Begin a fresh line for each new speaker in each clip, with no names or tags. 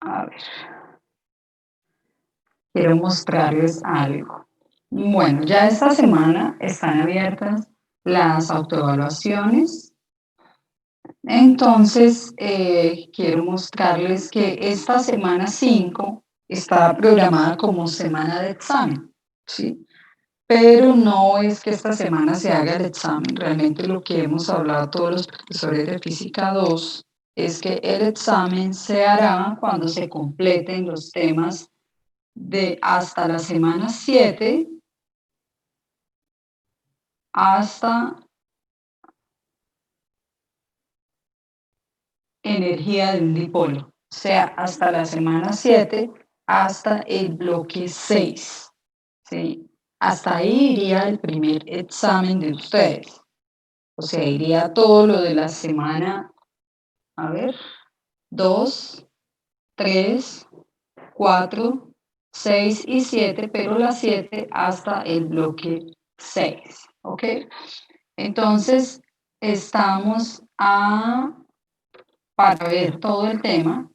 A ver, quiero mostrarles algo. Bueno, ya esta semana están abiertas las autoevaluaciones. Entonces, quiero mostrarles que esta semana 5 está programada como semana de examen, ¿sí? Pero no es que esta semana se haga el examen. Realmente lo que hemos hablado todos los profesores de Física 2 es que el examen se hará cuando se completen los temas de hasta la semana 7 hasta energía de un dipolo, o sea, hasta la semana 7 hasta el bloque 6, ¿sí? Hasta ahí iría el primer examen de ustedes. O sea, iría todo lo de la semana, a ver, 2, 3, 4, 6 y 7, pero la 7 hasta el bloque 6, ¿ok? Entonces, estamos para ver todo el tema,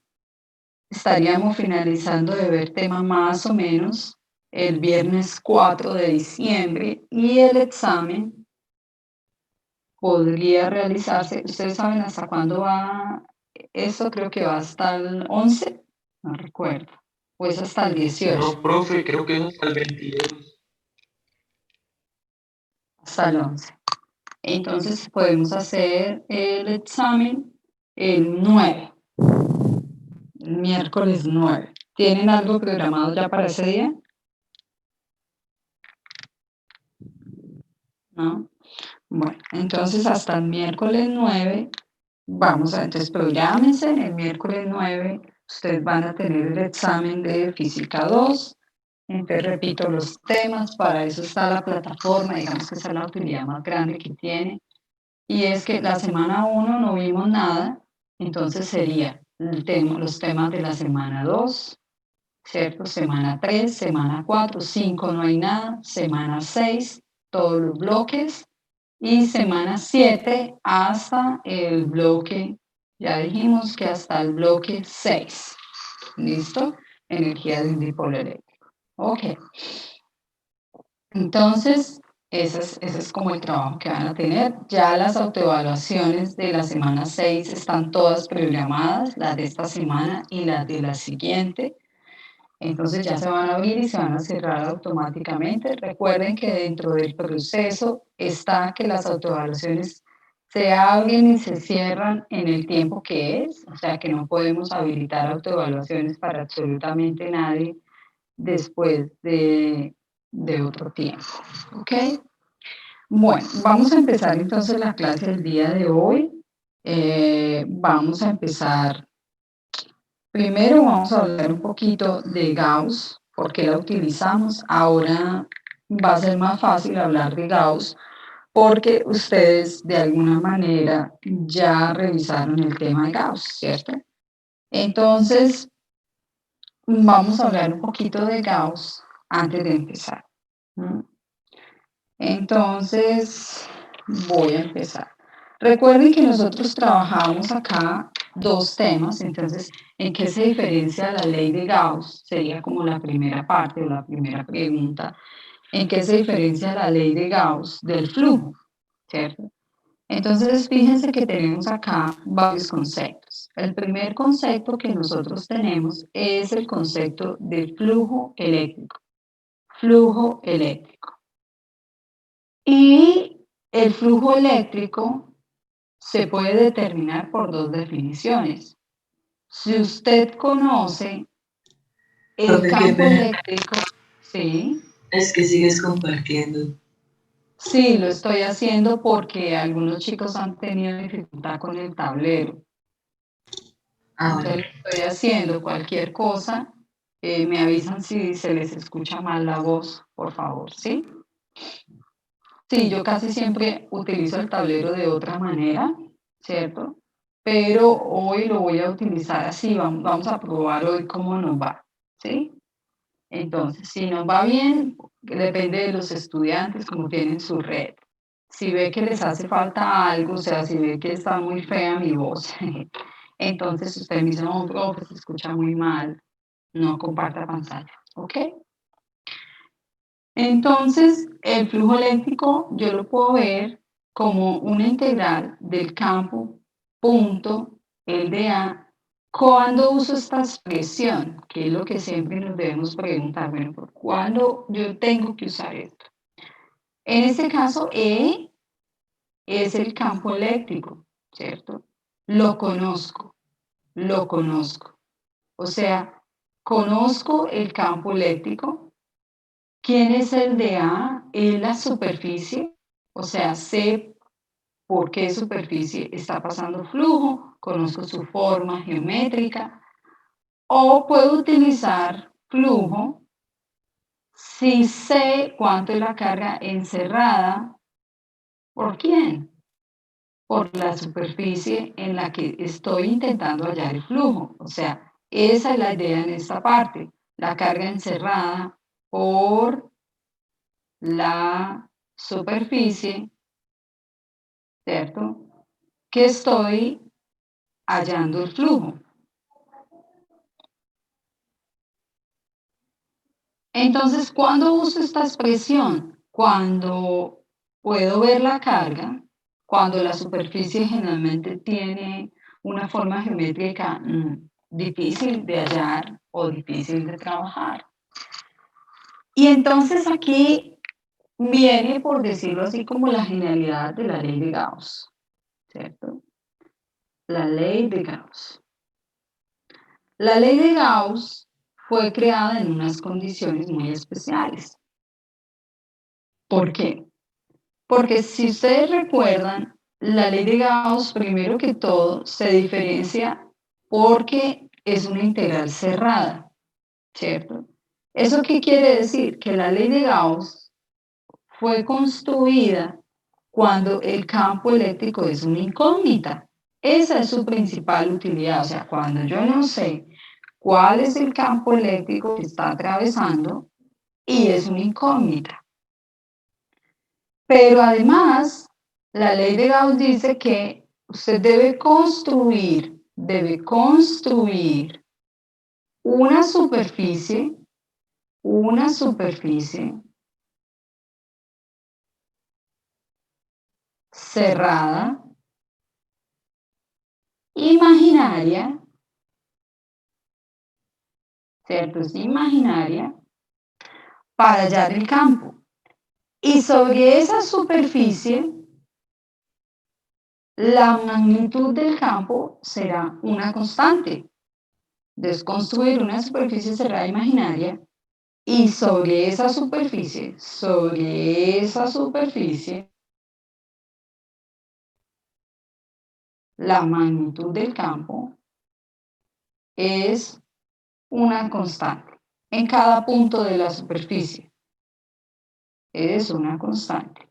estaríamos finalizando de ver tema más o menos el viernes 4 de diciembre y el examen podría realizarse, ¿ustedes saben hasta cuándo va eso? Creo que va hasta el 11, no recuerdo, o es hasta el 18,
No, profe, creo que es hasta el 22.
hasta el 11. Entonces podemos hacer el examen el 9, miércoles 9. ¿Tienen algo programado ya para ese día? ¿No? Bueno, entonces hasta el miércoles 9 vamos a, entonces prográmense, el miércoles 9 ustedes van a tener el examen de Física 2. Entonces repito los temas, para eso está la plataforma, digamos que esa es la utilidad más grande que tiene. Y es que la semana 1 no vimos nada, entonces sería los temas de la semana 2, ¿cierto? Semana 3, semana 4, 5 no hay nada, semana 6, todos los bloques, y semana 7 hasta el bloque, ya dijimos que hasta el bloque 6, ¿listo? Energía de un dipolo eléctrico. Ok, entonces ese es como el trabajo que van a tener. Ya las autoevaluaciones de la semana 6 están todas programadas, las de esta semana y las de la siguiente. Entonces ya se van a abrir y se van a cerrar automáticamente. Recuerden que dentro del proceso está que las autoevaluaciones se abren y se cierran en el tiempo que es, o sea que no podemos habilitar autoevaluaciones para absolutamente nadie después de otro tiempo. ¿Ok? Bueno, vamos a empezar entonces la clase del día de hoy. Vamos a empezar. Primero vamos a hablar un poquito de Gauss, por qué la utilizamos. Ahora va a ser más fácil hablar de Gauss porque ustedes de alguna manera ya revisaron el tema de Gauss, ¿cierto? Entonces, vamos a hablar un poquito de Gauss antes de empezar. Entonces, voy a empezar. Recuerden que nosotros trabajamos acá dos temas, entonces, ¿en qué se diferencia la ley de Gauss? Sería como la primera parte o la primera pregunta. ¿En qué se diferencia la ley de Gauss del flujo? ¿Cierto? Entonces, fíjense que tenemos acá varios conceptos. El primer concepto que nosotros tenemos es el concepto de flujo eléctrico. Flujo eléctrico. Y el flujo eléctrico se puede determinar por dos definiciones. Si usted conoce el
Profe, qué
campo
pena.
eléctrico, sí,
Es que sigues compartiendo.
sí, lo estoy haciendo porque algunos chicos han tenido dificultad con el tablero.
Ah,
Entonces
bueno.
lo estoy haciendo. Cualquier cosa, me avisan si se les escucha mal la voz, por favor, ¿sí? Sí, yo casi siempre utilizo el tablero de otra manera, ¿cierto? Pero hoy lo voy a utilizar así, vamos a probar hoy cómo nos va, ¿sí? Entonces, si nos va bien, depende de los estudiantes, como tienen su red. Si ve que les hace falta algo, o sea, si ve que está muy fea mi voz, Entonces usted me dice, no, profe, se escucha muy mal, no comparta pantalla, ¿ok? Entonces, el flujo eléctrico yo lo puedo ver como una integral del campo punto LDA cuando uso esta expresión, que es lo que siempre nos debemos preguntar, bueno, ¿por cuándo yo tengo que usar esto? En este caso, E es el campo eléctrico, ¿cierto? Lo conozco, lo conozco. O sea, conozco el campo eléctrico. ¿Quién es el de A? Es la superficie, o sea, sé por qué superficie está pasando flujo, conozco su forma geométrica, o puedo utilizar flujo si sé cuánto es la carga encerrada. ¿Por quién? Por la superficie en la que estoy intentando hallar el flujo. O sea, esa es la idea en esta parte, la carga encerrada por la superficie, ¿cierto? Que estoy hallando el flujo. Entonces, ¿cuándo uso esta expresión? Cuando puedo ver la carga, cuando la superficie generalmente tiene una forma geométrica difícil de hallar o difícil de trabajar. Y entonces aquí viene, por decirlo así, como la genialidad de la ley de Gauss, ¿cierto? La ley de Gauss. La ley de Gauss fue creada en unas condiciones muy especiales. ¿Por qué? Porque si ustedes recuerdan, la ley de Gauss, primero que todo, se diferencia porque es una integral cerrada, ¿cierto? ¿Eso qué quiere decir? Que la ley de Gauss fue construida cuando el campo eléctrico es una incógnita. Esa es su principal utilidad. O sea, cuando yo no sé cuál es el campo eléctrico que está atravesando y es una incógnita. Pero además, la ley de Gauss dice que usted debe construir una superficie cerrada, imaginaria, ¿cierto? Es imaginaria para hallar el campo. Y sobre esa superficie, la magnitud del campo será una constante. Desconstruir una superficie cerrada imaginaria y sobre esa superficie, la magnitud del campo es una constante. En cada punto de la superficie es una constante.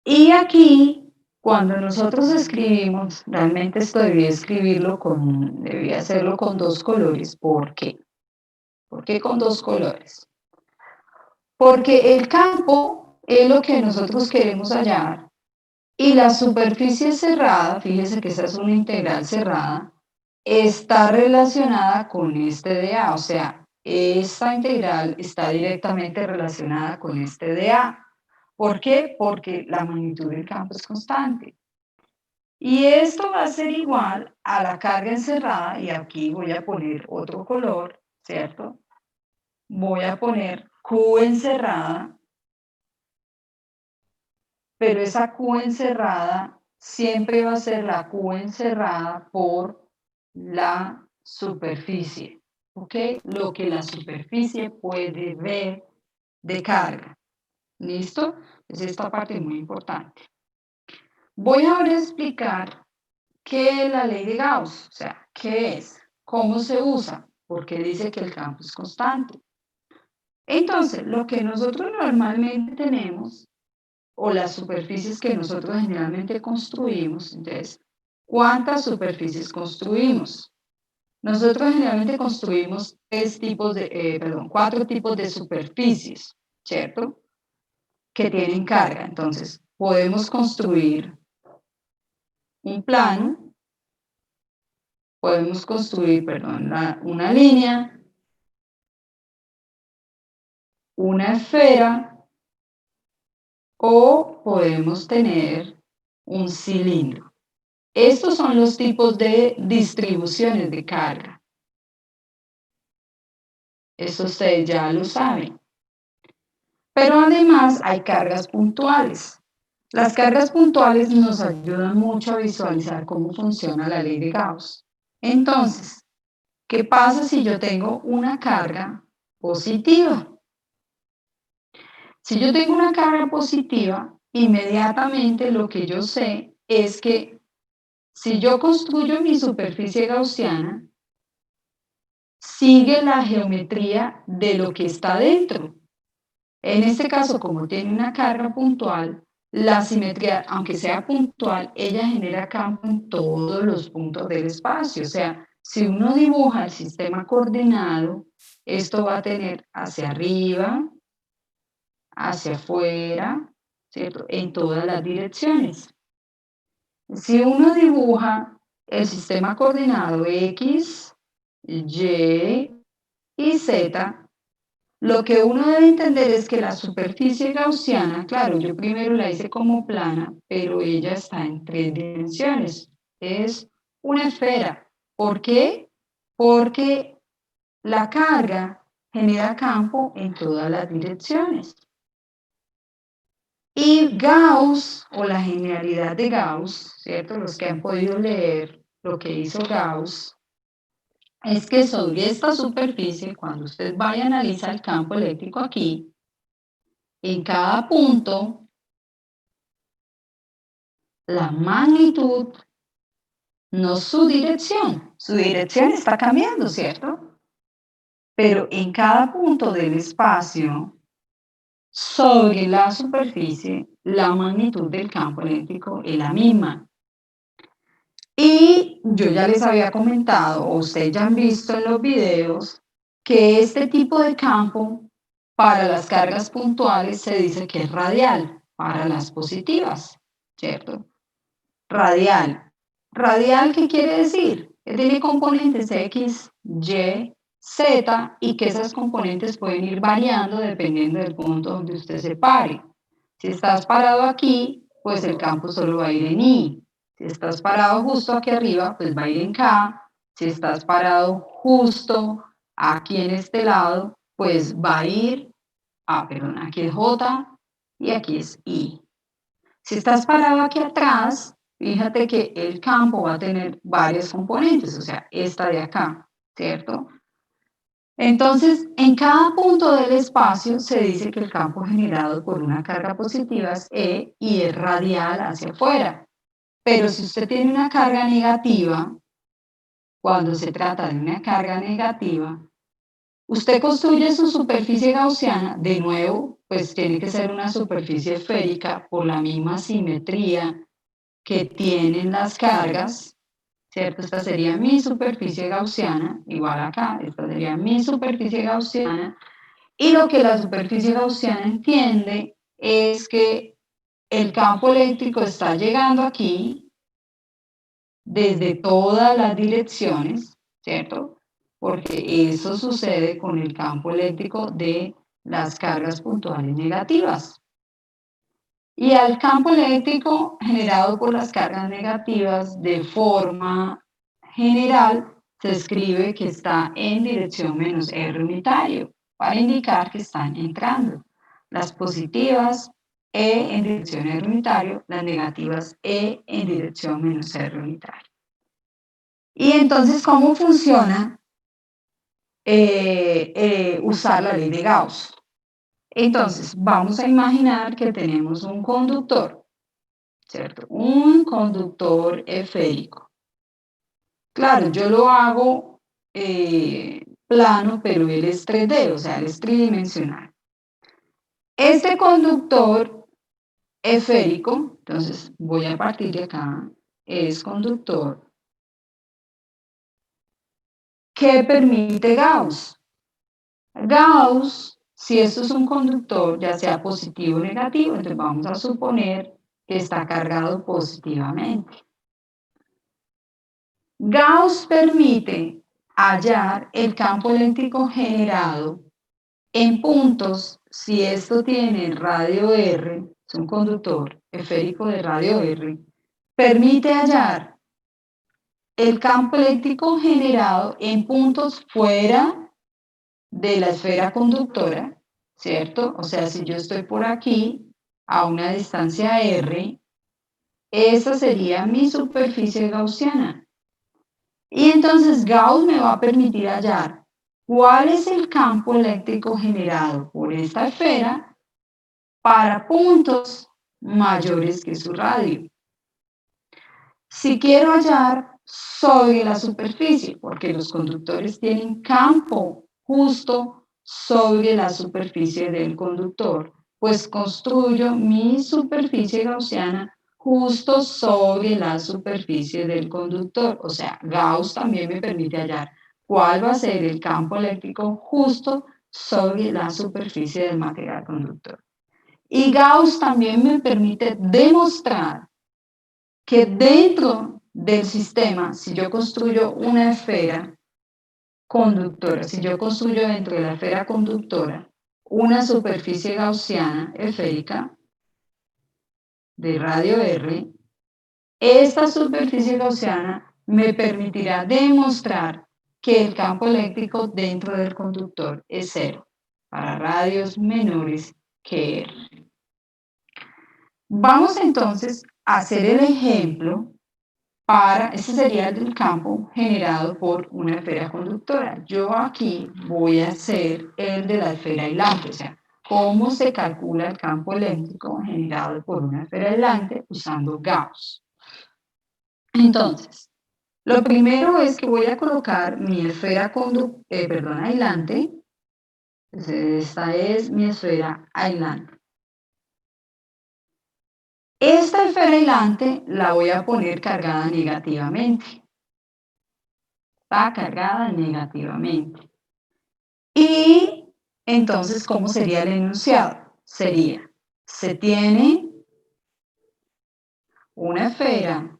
Y aquí, cuando nosotros escribimos, realmente esto debía hacerlo con dos colores. ¿Por qué? ¿Por qué con dos colores? Porque el campo es lo que nosotros queremos hallar y la superficie cerrada, fíjese que esa es una integral cerrada, está relacionada con este dA, o sea, esta integral está directamente relacionada con este dA. ¿Por qué? Porque la magnitud del campo es constante. Y esto va a ser igual a la carga encerrada, y aquí voy a poner otro color, ¿cierto? Voy a poner Q encerrada, pero esa Q encerrada siempre va a ser la Q encerrada por la superficie, ¿ok? Lo que la superficie puede ver de carga. ¿Listo? Es esta parte muy importante. Voy ahora a explicar qué es la ley de Gauss, o sea, qué es, cómo se usa, porque dice que el campo es constante. Entonces, lo que nosotros normalmente tenemos o las superficies que nosotros generalmente construimos. Entonces, ¿cuántas superficies construimos? Nosotros generalmente construimos cuatro tipos de superficies, ¿cierto? Que tienen carga. Entonces, podemos construir un plano, podemos construir, perdón, una línea, una esfera o podemos tener un cilindro. Estos son los tipos de distribuciones de carga. Eso ustedes ya lo saben. Pero además hay cargas puntuales. Las cargas puntuales nos ayudan mucho a visualizar cómo funciona la ley de Gauss. Entonces, ¿qué pasa si yo tengo una carga positiva? Si yo tengo una carga positiva, inmediatamente lo que yo sé es que si yo construyo mi superficie gaussiana, sigue la geometría de lo que está dentro. En este caso, como tiene una carga puntual, la simetría, aunque sea puntual, ella genera campo en todos los puntos del espacio. O sea, si uno dibuja el sistema coordinado, esto va a tener hacia arriba, hacia afuera, ¿cierto? En todas las direcciones. Si uno dibuja el sistema coordinado X, Y y Z, lo que uno debe entender es que la superficie gaussiana, claro, yo primero la hice como plana, pero ella está en 3 dimensiones. Es una esfera. ¿Por qué? Porque la carga genera campo en todas las direcciones. Y Gauss, o la genialidad de Gauss, ¿cierto? Los que han podido leer lo que hizo Gauss, es que sobre esta superficie, cuando usted vaya a analizar el campo eléctrico aquí, en cada punto, la magnitud, no su dirección está cambiando, ¿cierto? Pero en cada punto del espacio, sobre la superficie, la magnitud del campo eléctrico es la misma. Y yo ya les había comentado, o ustedes ya han visto en los videos, que este tipo de campo para las cargas puntuales se dice que es radial, para las positivas, ¿cierto? Radial. ¿Radial qué quiere decir? Que tiene componentes X, Y, Z y que esas componentes pueden ir variando dependiendo del punto donde usted se pare. Si estás parado aquí, pues el campo solo va a ir en Y. Si estás parado justo aquí arriba, pues va a ir en K. Si estás parado justo aquí en este lado, pues va a ir, perdón, aquí es J y aquí es I. Si estás parado aquí atrás, fíjate que el campo va a tener varios componentes, o sea, esta de acá, ¿cierto? Entonces, en cada punto del espacio se dice que el campo generado por una carga positiva es E y es radial hacia afuera. Pero si usted tiene una carga negativa, cuando se trata de una carga negativa, usted construye su superficie gaussiana, de nuevo, pues tiene que ser una superficie esférica por la misma simetría que tienen las cargas, ¿cierto? Esta sería mi superficie gaussiana, igual acá, esta sería mi superficie gaussiana, y lo que la superficie gaussiana entiende es que el campo eléctrico está llegando aquí desde todas las direcciones, ¿cierto? Porque eso sucede con el campo eléctrico de las cargas puntuales negativas. Y al campo eléctrico generado por las cargas negativas de forma general se escribe que está en dirección menos R unitario para indicar que están entrando. Las positivas E en dirección R unitario, las negativas E en dirección menos R unitario. Y entonces, ¿cómo funciona usar la ley de Gauss? Entonces, vamos a imaginar que tenemos un conductor, ¿cierto? Un conductor esférico. Claro, yo lo hago plano, pero él es 3D, o sea, él es tridimensional. Este conductor esférico, entonces voy a partir de acá, es conductor que permite Gauss. Gauss, si esto es un conductor, ya sea positivo o negativo, entonces vamos a suponer que está cargado positivamente. Gauss permite hallar el campo eléctrico generado en puntos si esto tiene radio R, es un conductor esférico de radio R, permite hallar el campo eléctrico generado en puntos fuera de la esfera conductora, ¿cierto? O sea, si yo estoy por aquí a una distancia R, esa sería mi superficie gaussiana. Y entonces Gauss me va a permitir hallar cuál es el campo eléctrico generado por esta esfera para puntos mayores que su radio. Si quiero hallar sobre la superficie, porque los conductores tienen campo justo sobre la superficie del conductor, pues construyo mi superficie gaussiana justo sobre la superficie del conductor. O sea, Gauss también me permite hallar cuál va a ser el campo eléctrico justo sobre la superficie del material conductor. Y Gauss también me permite demostrar que dentro del sistema, si yo construyo una esfera conductora, si yo construyo dentro de la esfera conductora una superficie gaussiana esférica de radio R, esta superficie gaussiana me permitirá demostrar que el campo eléctrico dentro del conductor es cero para radios menores que R. Vamos entonces a hacer el ejemplo ese sería el campo generado por una esfera conductora. Yo aquí voy a hacer el de la esfera aislante, o sea, cómo se calcula el campo eléctrico generado por una esfera aislante usando Gauss. Entonces, lo primero es que voy a colocar mi esfera aislante. Entonces, esta es mi esfera aislante. Esta esfera aislante la voy a poner cargada negativamente. Está cargada negativamente. Y entonces, ¿cómo sería el enunciado? Sería, se tiene una esfera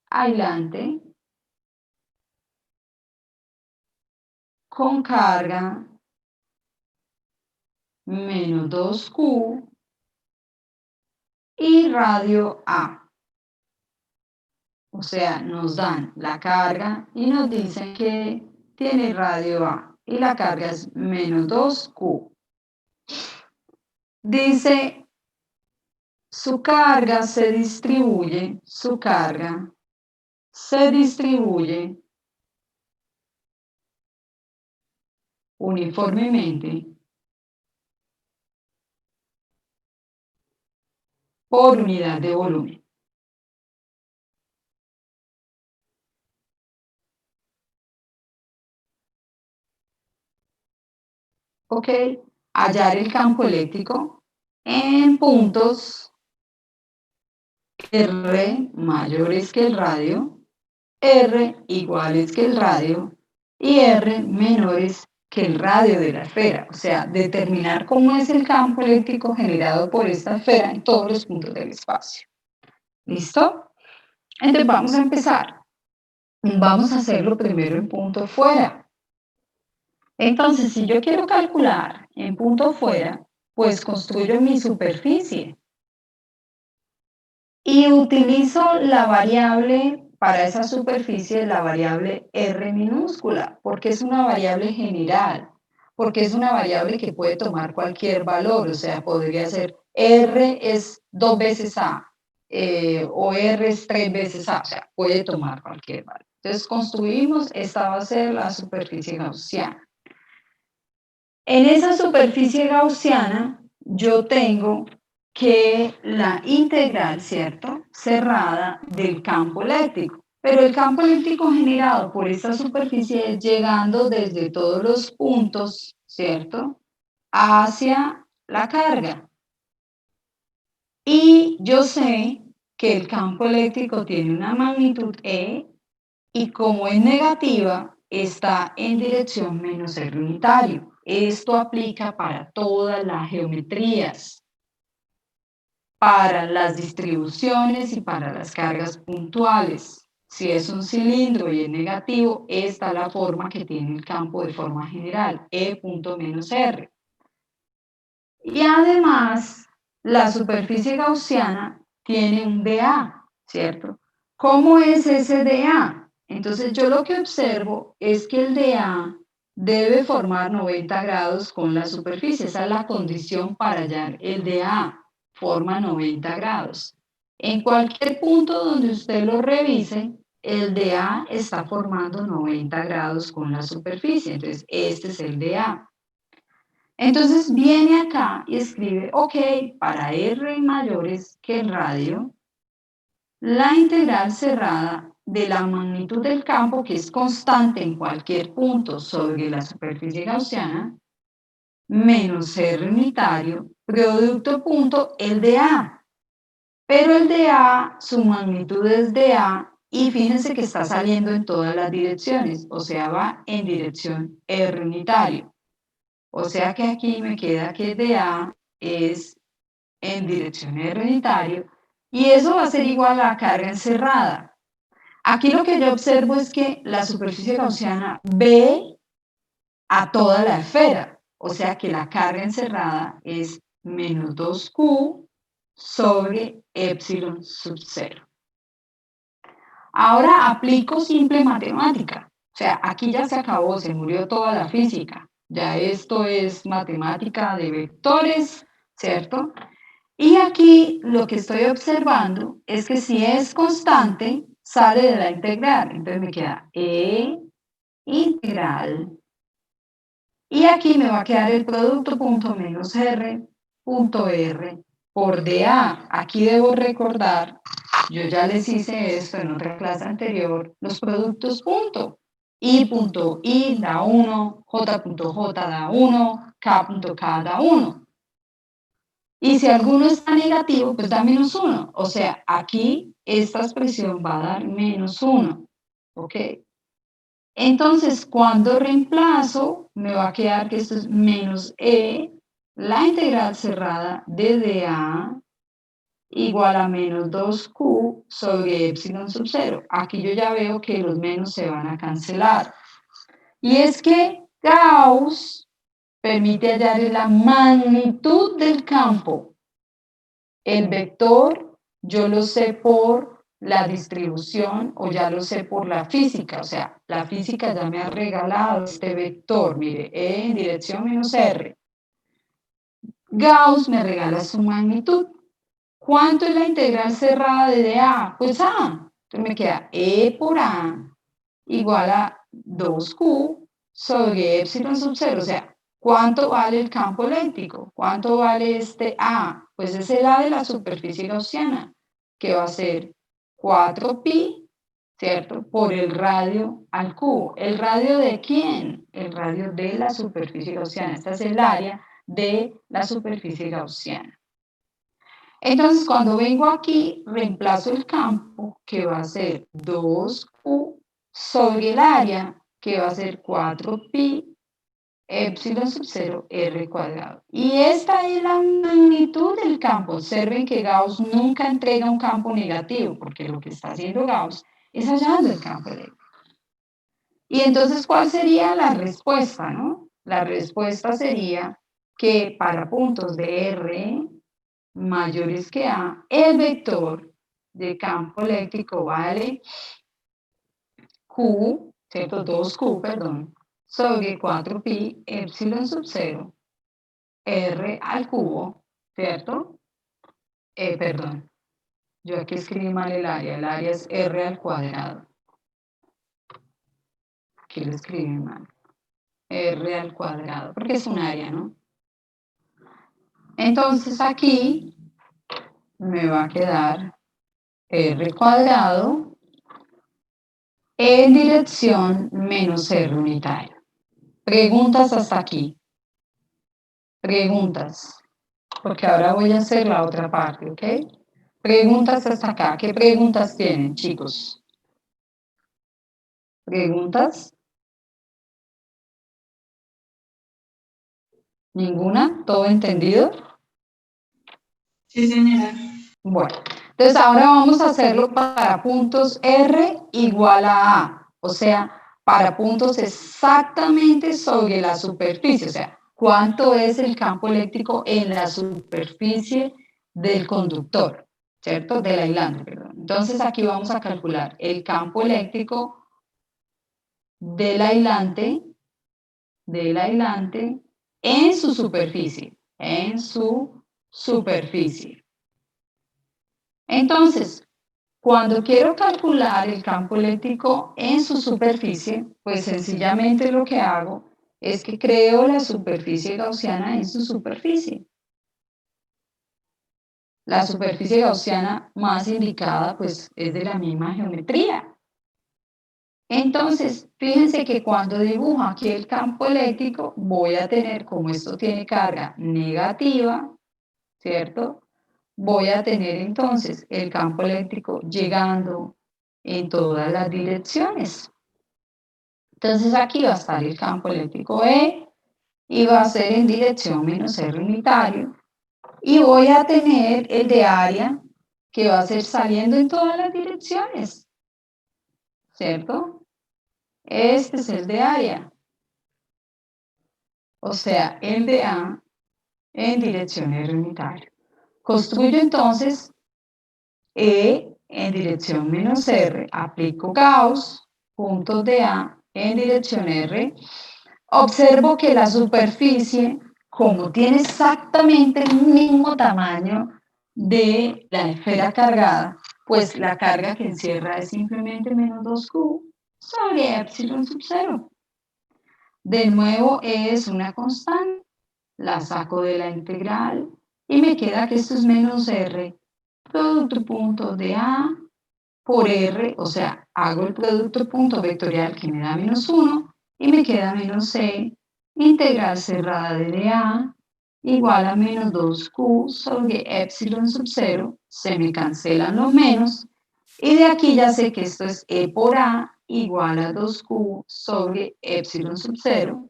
aislante con carga menos 2Q y radio A. O sea, nos dan la carga y nos dicen que tiene radio A y la carga es menos 2Q. Dice, su carga se distribuye uniformemente por unidad de volumen. ¿Ok? Hallar el campo eléctrico en puntos R mayores que el radio, R iguales que el radio y R menores que el radio de la esfera. O sea, determinar cómo es el campo eléctrico generado por esta esfera en todos los puntos del espacio. ¿Listo? Entonces vamos a empezar. Vamos a hacerlo primero en punto fuera. Entonces, si yo quiero calcular en punto fuera, pues construyo mi superficie y utilizo la variable para esa superficie, la variable R minúscula, porque es una variable general, porque es una variable que puede tomar cualquier valor, o sea, podría ser R es 2 veces A o R es 3 veces A, o sea, puede tomar cualquier valor. Entonces construimos, esta va a ser la superficie gaussiana. En esa superficie gaussiana yo tengo que la integral, ¿cierto? Cerrada del campo eléctrico. Pero el campo eléctrico generado por esta superficie es llegando desde todos los puntos, ¿cierto? Hacia la carga. Y yo sé que el campo eléctrico tiene una magnitud E y como es negativa, está en dirección menos R unitario. Esto aplica para todas las geometrías. para las distribuciones y para las cargas puntuales. Si es un cilindro y es negativo, esta es la forma que tiene el campo de forma general, E punto menos R. Y además, la superficie gaussiana tiene un dA, ¿cierto? ¿Cómo es ese dA? Entonces yo lo que observo es que el dA debe formar 90 grados con la superficie. Esa es la condición para hallar el dA. Forma 90 grados. En cualquier punto donde usted lo revise, el dA está formando 90 grados con la superficie. Entonces, este es el dA. Entonces viene acá y escribe, ok, para R mayores que el radio, la integral cerrada de la magnitud del campo, que es constante en cualquier punto sobre la superficie gaussiana, menos R unitario, producto punto el de A. Pero el de A, su magnitud es de A, y fíjense que está saliendo en todas las direcciones, o sea, va en dirección R unitario. O sea que aquí me queda que dA es en dirección R unitario y eso va a ser igual a la carga encerrada. Aquí lo que yo observo es que la superficie gaussiana ve a toda la esfera, o sea que la carga encerrada es menos 2Q sobre epsilon sub 0. Ahora aplico simple matemática. O sea, aquí ya se acabó, se murió toda la física. Ya esto es matemática de vectores, ¿cierto? Y aquí lo que estoy observando es que si es constante, sale de la integral. Entonces me queda E integral. Y aquí me va a quedar el producto punto menos R punto R por dA. Aquí debo recordar, yo ya les hice esto en otra clase anterior, los productos punto. I punto I da 1, J punto J da 1, K punto K da 1. Y si alguno está negativo, pues da menos 1. O sea, aquí esta expresión va a dar menos 1. ¿Ok? Entonces, cuando reemplazo, me va a quedar que esto es menos E, la integral cerrada de dA igual a menos 2Q sobre epsilon sub 0. Aquí yo ya veo que los menos se van a cancelar. Y es que Gauss permite hallar la magnitud del campo. El vector yo lo sé por la distribución o ya lo sé por la física, o sea, la física ya me ha regalado este vector, mire, E en dirección menos R. Gauss me regala su magnitud. ¿Cuánto es la integral cerrada de dA? Pues A. Entonces me queda E por A igual a 2Q sobre epsilon sub 0, o sea, ¿cuánto vale el campo eléctrico? ¿Cuánto vale este A? Pues es el A de la superficie gaussiana, que va a ser 4pi, ¿cierto? Por el radio al cubo. ¿El radio de quién? El radio de la superficie gaussiana. Esta es el área de la superficie gaussiana. Entonces, cuando vengo aquí, reemplazo el campo, que va a ser 2Q sobre el área, que va a ser 4pi epsilon sub 0 r cuadrado. Y esta es la magnitud del campo. Observen que Gauss nunca entrega un campo negativo, porque lo que está haciendo Gauss es hallando el campo eléctrico. Y entonces, ¿cuál sería la respuesta, no? La respuesta sería que para puntos de R mayores que A, el vector de campo eléctrico vale Q, ¿cierto? 2Q, perdón, sobre 4pi epsilon sub 0, R al cubo, ¿cierto? Perdón, yo aquí escribí mal el área es R al cuadrado. Aquí lo escribí mal. R al cuadrado, porque es un área, ¿no? Entonces aquí me va a quedar R cuadrado en dirección menos R unitario. Preguntas hasta aquí. Preguntas. Porque ahora voy a hacer la otra parte, ¿ok? Preguntas hasta acá. ¿Qué preguntas tienen, chicos? ¿Preguntas? ¿Ninguna? ¿Todo entendido?
Sí, señora.
Bueno, entonces ahora vamos a hacerlo para puntos R igual a A, o sea, para puntos exactamente sobre la superficie, o sea, cuánto es el campo eléctrico en la superficie del conductor, ¿cierto? Del aislante, perdón. Entonces aquí vamos a calcular el campo eléctrico del aislante en su superficie. Entonces, cuando quiero calcular el campo eléctrico en su superficie, pues sencillamente lo que hago es que creo la superficie gaussiana en su superficie. La superficie gaussiana más indicada pues es de la misma geometría. Entonces, fíjense que cuando dibujo aquí el campo eléctrico, voy a tener, como esto tiene carga negativa, ¿cierto? Voy a tener entonces el campo eléctrico llegando en todas las direcciones. Entonces aquí va a estar el campo eléctrico E y va a ser en dirección menos R unitario. Y voy a tener el de área que va a ser saliendo en todas las direcciones, ¿cierto? Este es el de área, o sea, el de A en dirección R unitario. Construyo entonces E en dirección menos R, aplico Gauss, puntos de A en dirección R. Observo que la superficie, como tiene exactamente el mismo tamaño de la esfera cargada, pues la carga que encierra es simplemente menos 2Q sobre epsilon sub 0. De nuevo es una constante, la saco de la integral y me queda que esto es menos R, producto punto de A por R, o sea, hago el producto punto vectorial que me da menos 1 y me queda menos C, integral cerrada de dA igual a menos 2Q sobre epsilon sub 0, se me cancelan los menos, y de aquí ya sé que esto es E por A igual a 2Q sobre epsilon sub 0,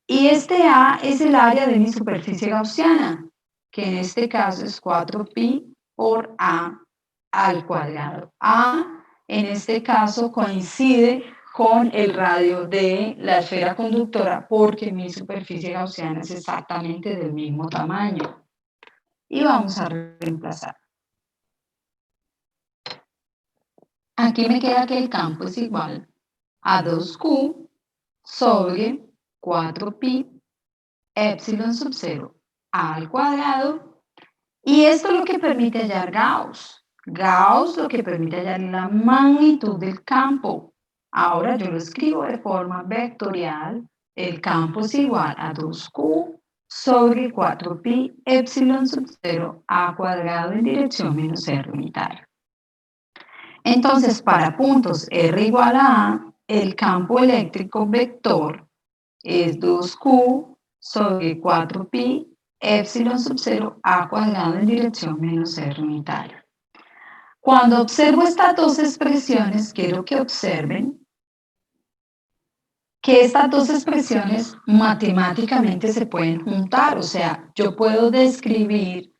y este A es el área de mi superficie gaussiana, que en este caso es 4pi por A al cuadrado. A en este caso coincide con el radio de la esfera conductora porque mi superficie gaussiana es exactamente del mismo tamaño. Y vamos a reemplazar. Aquí me queda que el campo es igual a 2Q sobre 4pi epsilon sub 0 al cuadrado. Y esto es lo que permite hallar Gauss. Gauss lo que permite hallar la magnitud del campo. Ahora yo lo escribo de forma vectorial. El campo es igual a 2Q sobre 4pi epsilon sub 0 a cuadrado en dirección menos R unitario. Entonces, para puntos R igual a A, el campo eléctrico vector es 2Q sobre 4pi epsilon sub 0 a cuadrado en dirección menos R unitario. Cuando observo estas dos expresiones, quiero que observen que estas dos expresiones matemáticamente se pueden juntar, o sea, yo puedo describir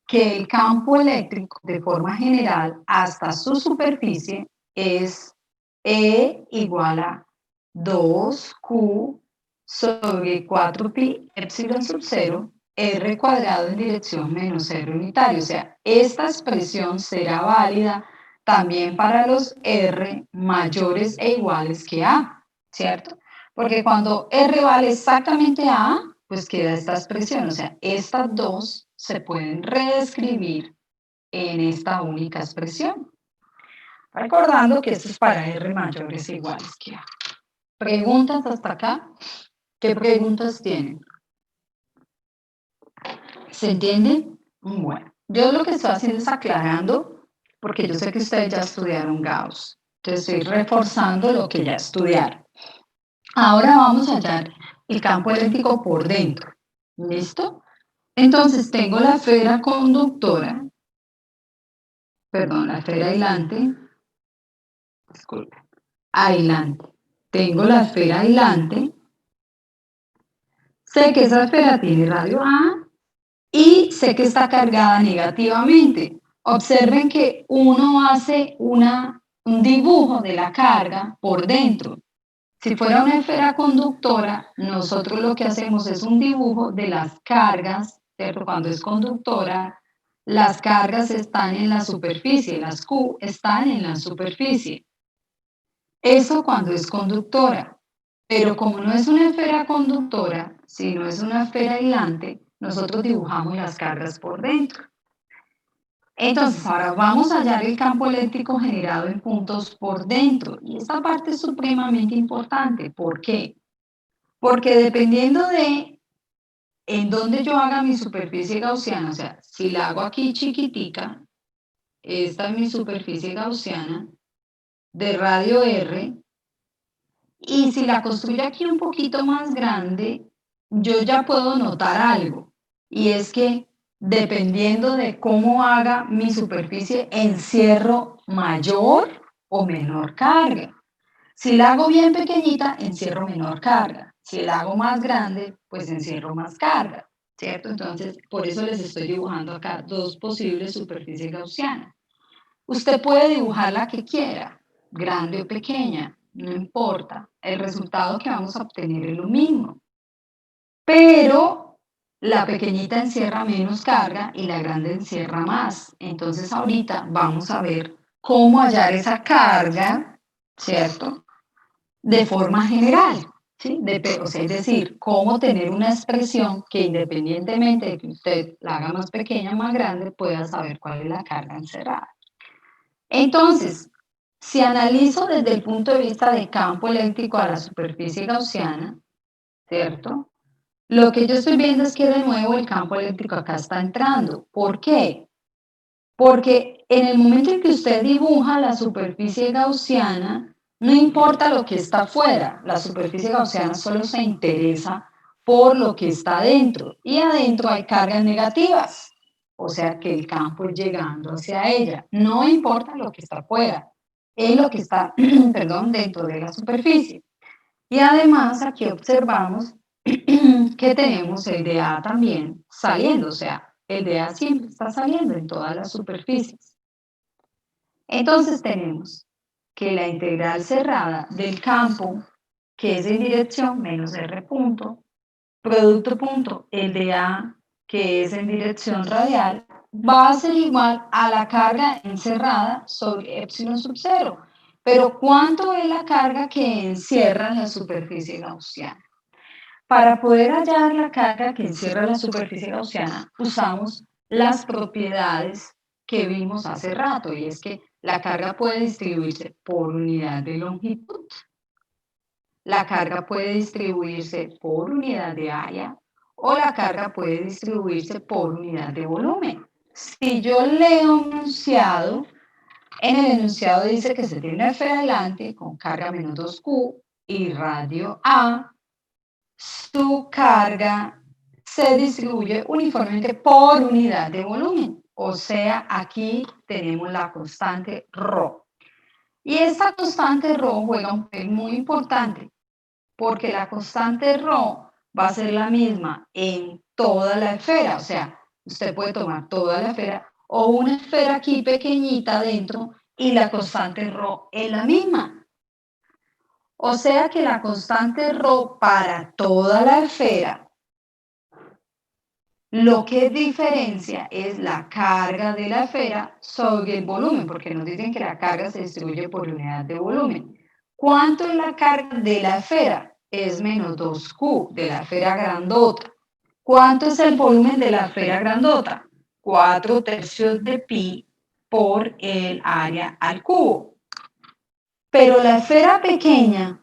que el campo eléctrico de forma general hasta su superficie es E igual a 2Q sobre 4pi epsilon sub 0 R cuadrado en dirección menos R unitario. O sea, esta expresión será válida también para los R mayores e iguales que A, ¿cierto? Porque cuando R vale exactamente a A, pues queda esta expresión. O sea, estas dos se pueden reescribir en esta única expresión. Recordando que esto es para R mayores e iguales que A. ¿Preguntas hasta acá? ¿Qué preguntas tienen? ¿Se entiende? Bueno, yo lo que estoy haciendo es aclarando, porque yo sé que ustedes ya estudiaron Gauss. Entonces estoy reforzando lo que ya estudiaron. Ahora vamos a hallar el campo eléctrico por dentro. ¿Listo? Entonces tengo la esfera conductora, perdón, la esfera aislante, disculpe, aislante. Tengo la esfera aislante. Sé que esa esfera tiene radio A y sé que está cargada negativamente. Observen que uno hace un dibujo de la carga por dentro. Si fuera una esfera conductora, nosotros lo que hacemos es un dibujo de las cargas, ¿cierto? Cuando es conductora, las cargas están en la superficie, las Q están en la superficie. Eso cuando es conductora. Pero como no es una esfera conductora, sino es una esfera aislante, nosotros dibujamos las cargas por dentro. Entonces, ahora vamos a hallar el campo eléctrico generado en puntos por dentro. Y esta parte es supremamente importante. ¿Por qué? Porque dependiendo de en dónde yo haga mi superficie gaussiana, o sea, si la hago aquí chiquitica, esta es mi superficie gaussiana de radio R, y si la construyo aquí un poquito más grande, yo ya puedo notar algo, y es que dependiendo de cómo haga mi superficie, encierro mayor o menor carga. Si la hago bien pequeñita, encierro menor carga. Si la hago más grande, pues encierro más carga, ¿cierto? Entonces, por eso les estoy dibujando acá dos posibles superficies gaussianas. Usted puede dibujar la que quiera, grande o pequeña, no importa. El resultado que vamos a obtener es lo mismo. Pero la pequeñita encierra menos carga y la grande encierra más. Entonces, ahorita vamos a ver cómo hallar esa carga, ¿cierto? De forma general, ¿sí? O sea, es decir, cómo tener una expresión que independientemente de que usted la haga más pequeña o más grande, pueda saber cuál es la carga encerrada. Entonces, si analizo desde el punto de vista de campo eléctrico a la superficie gaussiana, ¿cierto? Lo que yo estoy viendo es que de nuevo el campo eléctrico acá está entrando. ¿Por qué? Porque en el momento en que usted dibuja la superficie gaussiana, no importa lo que está afuera, la superficie gaussiana solo se interesa por lo que está adentro y adentro hay cargas negativas, o sea que el campo es llegando hacia ella, no importa lo que está afuera, es lo que está, perdón, dentro de la superficie. Y además aquí observamos que tenemos el DA también saliendo, o sea, el DA siempre está saliendo en todas las superficies. Entonces tenemos que la integral cerrada del campo, que es en dirección menos R punto, producto punto, el DA, que es en dirección radial, va a ser igual a la carga encerrada sobre epsilon sub 0. Pero ¿cuánto es la carga que encierra la superficie gaussiana? Para poder hallar la carga que encierra la superficie gaussiana, usamos las propiedades que vimos hace rato, y es que la carga puede distribuirse por unidad de longitud, la carga puede distribuirse por unidad de área o la carga puede distribuirse por unidad de volumen. Si yo leo un enunciado, en el enunciado dice que se tiene una esfera adelante con carga menos 2Q y radio A, su carga se distribuye uniformemente por unidad de volumen. O sea, aquí tenemos la constante ρ. Y esta constante ρ juega un papel muy importante porque la constante ρ va a ser la misma en toda la esfera. O sea, usted puede tomar toda la esfera o una esfera aquí pequeñita dentro y la constante ρ es la misma. O sea que la constante ρ para toda la esfera, lo que diferencia es la carga de la esfera sobre el volumen, porque nos dicen que la carga se distribuye por unidad de volumen. ¿Cuánto es la carga de la esfera? Es menos 2Q de la esfera grandota. ¿Cuánto es el volumen de la esfera grandota? 4/3 de pi por el área al cubo. Pero la esfera pequeña,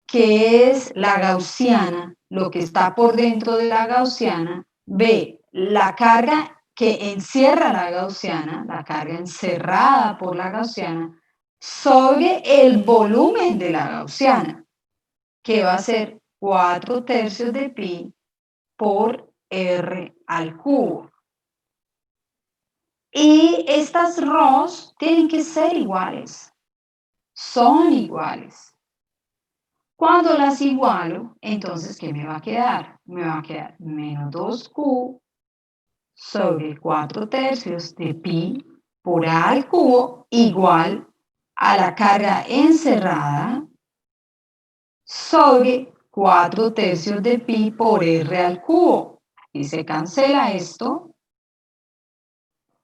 que es la gaussiana, lo que está por dentro de la gaussiana, ve la carga que encierra la gaussiana, la carga encerrada por la gaussiana, sobre el volumen de la gaussiana, que va a ser 4/3 de pi por r al cubo. Y estas ρ's tienen que ser iguales, son iguales. Cuando las igualo, entonces, ¿qué me va a quedar? Me va a quedar menos 2Q sobre 4/3 de pi por a al cubo igual a la carga encerrada sobre 4/3 de pi por r al cubo. Y se cancela esto.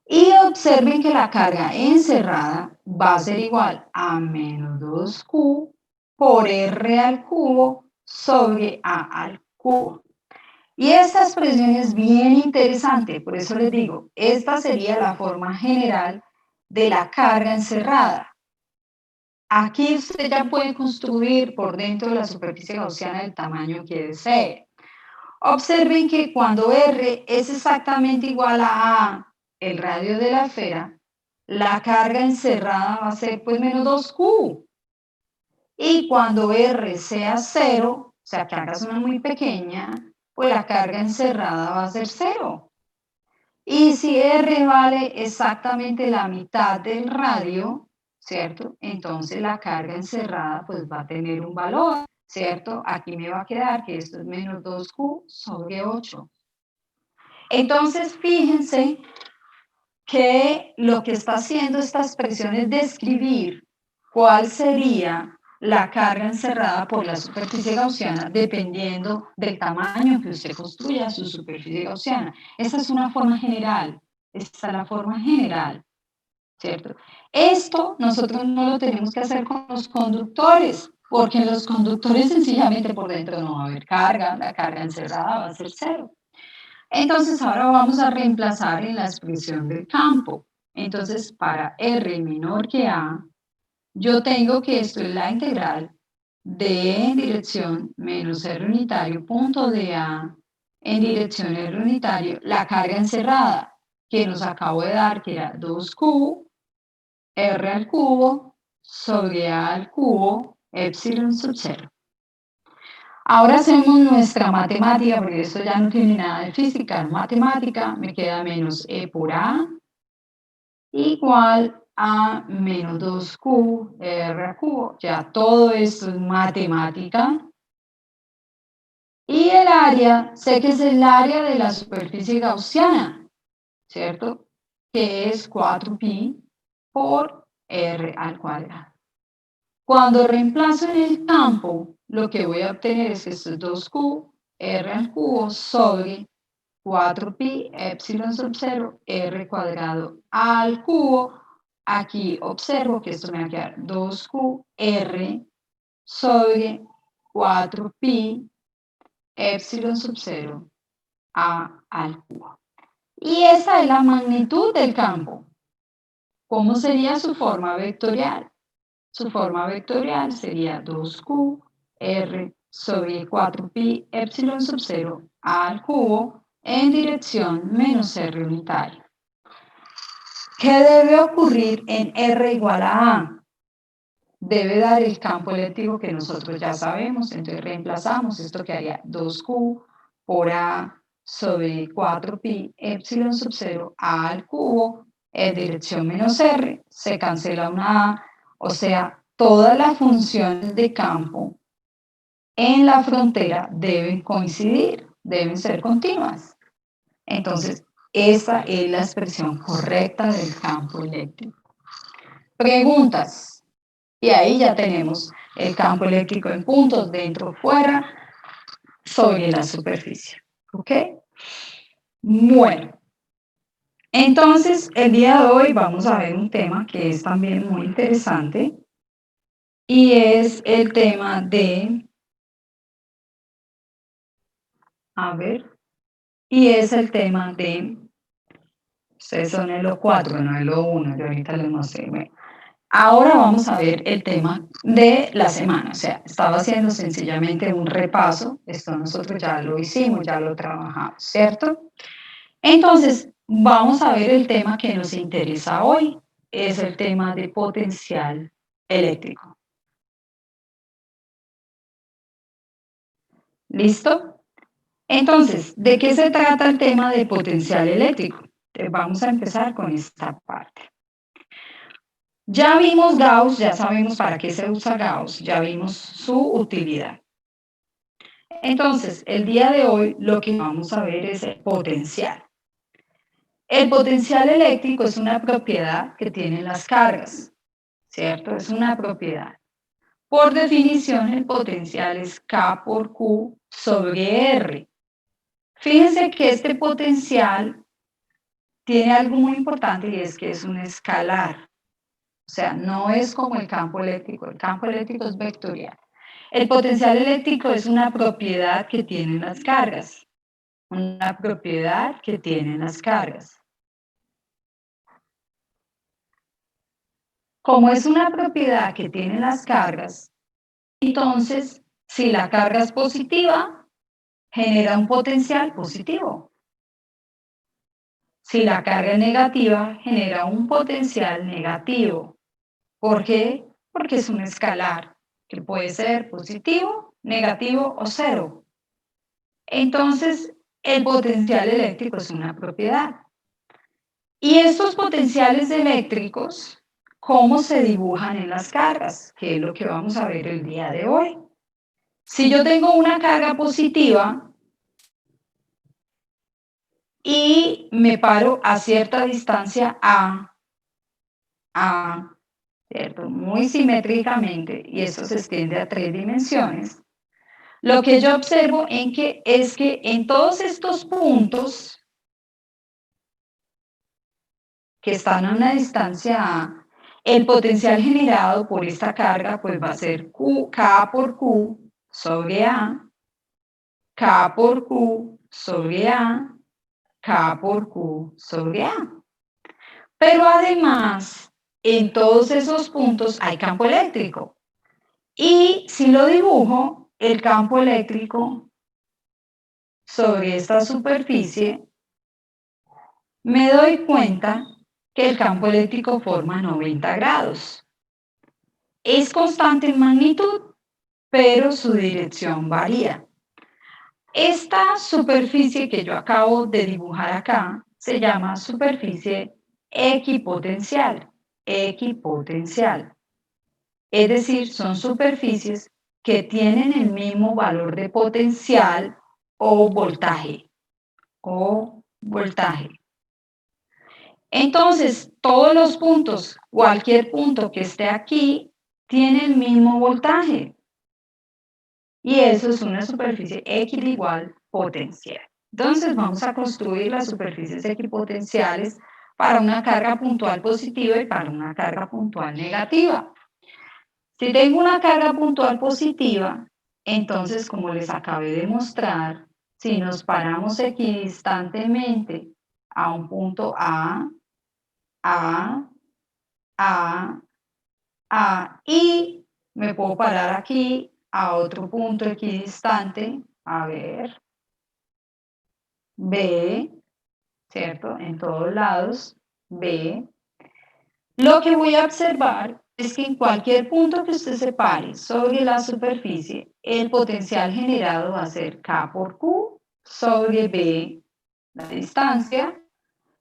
Y observen que la carga encerrada va a ser igual a menos 2q por r al cubo sobre a al cubo. Y esta expresión es bien interesante, por eso les digo, esta sería la forma general de la carga encerrada. Aquí usted ya puede construir por dentro de la superficie gaussiana del tamaño que desee. Observen que cuando R es exactamente igual a el radio de la esfera, la carga encerrada va a ser pues menos 2q. Y cuando R sea 0, o sea que hagas una muy pequeña, pues la carga encerrada va a ser 0. Y si R vale exactamente la mitad del radio, ¿cierto? Entonces la carga encerrada pues va a tener un valor, ¿cierto? Aquí me va a quedar que esto es menos 2q sobre 8. Entonces fíjense que lo que está haciendo esta expresión es describir cuál sería la carga encerrada por la superficie gaussiana dependiendo del tamaño que usted construya su superficie gaussiana. Esta es una forma general, esta es la forma general, ¿cierto? Esto nosotros no lo tenemos que hacer con los conductores, porque en los conductores sencillamente por dentro no va a haber carga, la carga encerrada va a ser 0. Entonces ahora vamos a reemplazar en la expresión del campo. Entonces para r menor que a, yo tengo que esto es la integral de en dirección menos r unitario punto de a en dirección r unitario, la carga encerrada que nos acabo de dar, que era 2q r al cubo sobre a al cubo epsilon sub 0. Ahora hacemos nuestra matemática, porque esto ya no tiene nada de física, matemática, me queda menos e por a igual a menos 2q r al cubo. Ya todo esto es matemática. Y el área, sé que es el área de la superficie gaussiana, ¿cierto? Que es 4pi por r al cuadrado. Cuando reemplazo en el campo, lo que voy a obtener es que esto es 2q r al cubo sobre 4pi epsilon sub 0 r cuadrado al cubo. Aquí observo que esto me va a quedar 2q r sobre 4pi epsilon sub 0 a al cubo. Y esa es la magnitud del campo. ¿Cómo sería su forma vectorial? Su forma vectorial sería 2q r sobre 4pi epsilon sub 0 al cubo en dirección menos r unitario. ¿Qué debe ocurrir en r igual a a? Debe dar el campo eléctrico que nosotros ya sabemos, entonces reemplazamos esto que haría 2q por a sobre 4pi epsilon sub 0 a al cubo en dirección menos r, se cancela una a, o sea, todas las funciones de campo en la frontera deben coincidir, deben ser continuas. Entonces, esa es la expresión correcta del campo eléctrico. Preguntas. Y ahí ya tenemos el campo eléctrico en puntos, dentro, fuera, sobre la superficie. ¿Ok? Bueno. Entonces, el día de hoy vamos a ver un tema que es también muy interesante y es el tema de, y es el tema de, ustedes son el O4, no el O1, yo ahorita les mostré. Bueno, ahora vamos a ver el tema de la semana, o sea, estaba haciendo sencillamente un repaso, esto nosotros ya lo hicimos, ya lo trabajamos, ¿cierto? Entonces, vamos a ver el tema que nos interesa hoy, es el tema de potencial eléctrico. ¿Listo? Entonces, ¿de qué se trata el tema de potencial eléctrico? Vamos a empezar con esta parte. Ya vimos Gauss, ya sabemos para qué se usa Gauss, ya vimos su utilidad. Entonces, el día de hoy lo que vamos a ver es el potencial. El potencial eléctrico es una propiedad que tienen las cargas, ¿cierto? Es una propiedad. Por definición, el potencial es K por Q sobre R. Fíjense que este potencial tiene algo muy importante y es que es un escalar. O sea, no es como el campo eléctrico. El campo eléctrico es vectorial. El potencial eléctrico es una propiedad que tienen las cargas. Una propiedad que tienen las cargas. Como es una propiedad que tienen las cargas, entonces, si la carga es positiva, genera un potencial positivo. Si la carga es negativa, genera un potencial negativo. ¿Por qué? Porque es un escalar, que puede ser positivo, negativo o cero. Entonces, el potencial eléctrico es una propiedad. Y estos potenciales eléctricos, ¿cómo se dibujan en las cargas? Que es lo que vamos a ver el día de hoy. Si yo tengo una carga positiva y me paro a cierta distancia ¿cierto? Muy simétricamente, y eso se extiende a 3 dimensiones, lo que yo observo es que en todos estos puntos que están a una distancia A, el potencial generado por esta carga pues va a ser K por Q sobre A, K por Q sobre A, K por Q sobre A. Pero además, en todos esos puntos hay campo eléctrico. Y si lo dibujo, el campo eléctrico sobre esta superficie, me doy cuenta que el campo eléctrico forma 90 grados. Es constante en magnitud, pero su dirección varía. Esta superficie que yo acabo de dibujar acá se llama superficie equipotencial. Equipotencial. Es decir, son superficies que tienen el mismo valor de potencial o voltaje. O voltaje. Entonces, todos los puntos, cualquier punto que esté aquí, tiene el mismo voltaje. Y eso es una superficie equiligual potencial. Entonces, vamos a construir las superficies equipotenciales para una carga puntual positiva y para una carga puntual negativa. Si tengo una carga puntual positiva, entonces, como les acabé de mostrar, si nos paramos equidistantemente a un punto A, y me puedo parar aquí a otro punto equidistante, a ver, B, ¿cierto? En todos lados, B. Lo que voy a observar es que en cualquier punto que usted se pare sobre la superficie, el potencial generado va a ser K por Q sobre B, la distancia,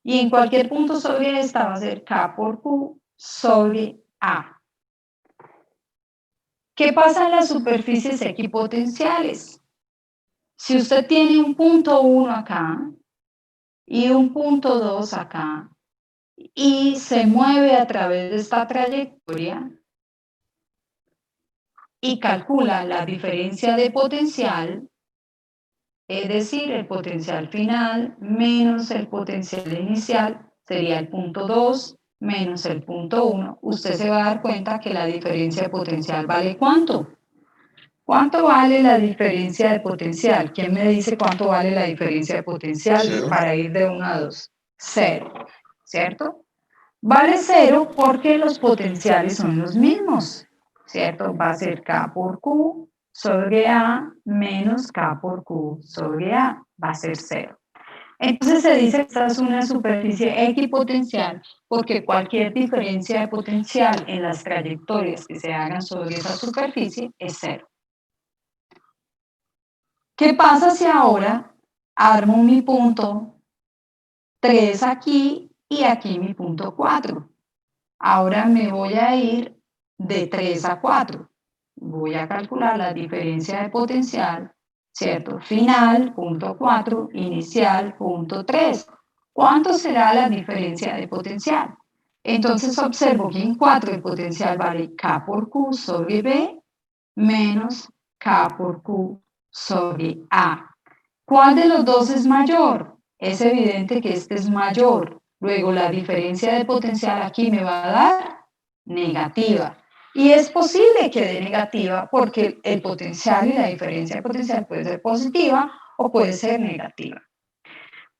y en cualquier punto sobre esta va a ser K por Q sobre A. ¿Qué pasa en las superficies equipotenciales? Si usted tiene un punto 1 acá y un punto 2 acá y se mueve a través de esta trayectoria y calcula la diferencia de potencial, es decir, el potencial final menos el potencial inicial, sería el punto 2 menos el punto 1, usted se va a dar cuenta que la diferencia de potencial vale ¿cuánto? ¿Cuánto vale la diferencia de potencial? ¿Quién me dice cuánto vale la diferencia de potencial
0.
para ir de 1 a 2? 0, ¿cierto? Vale 0 porque los potenciales son los mismos, ¿cierto? Va a ser K por Q sobre A menos K por Q sobre A, va a ser 0. Entonces se dice que esta es una superficie equipotencial porque cualquier diferencia de potencial en las trayectorias que se hagan sobre esa superficie es 0. ¿Qué pasa si ahora armo mi punto 3 aquí y aquí mi punto 4? Ahora me voy a ir de 3 a 4. Voy a calcular la diferencia de potencial, ¿cierto? Final, punto 4, inicial, punto 3. ¿Cuánto será la diferencia de potencial? Entonces observo que en 4 el potencial vale K por Q sobre B menos K por Q sobre A. ¿Cuál de los dos es mayor? Es evidente que este es mayor. Luego la diferencia de potencial aquí me va a dar negativa. Y es posible que dé negativa porque el potencial y la diferencia de potencial puede ser positiva o puede ser negativa.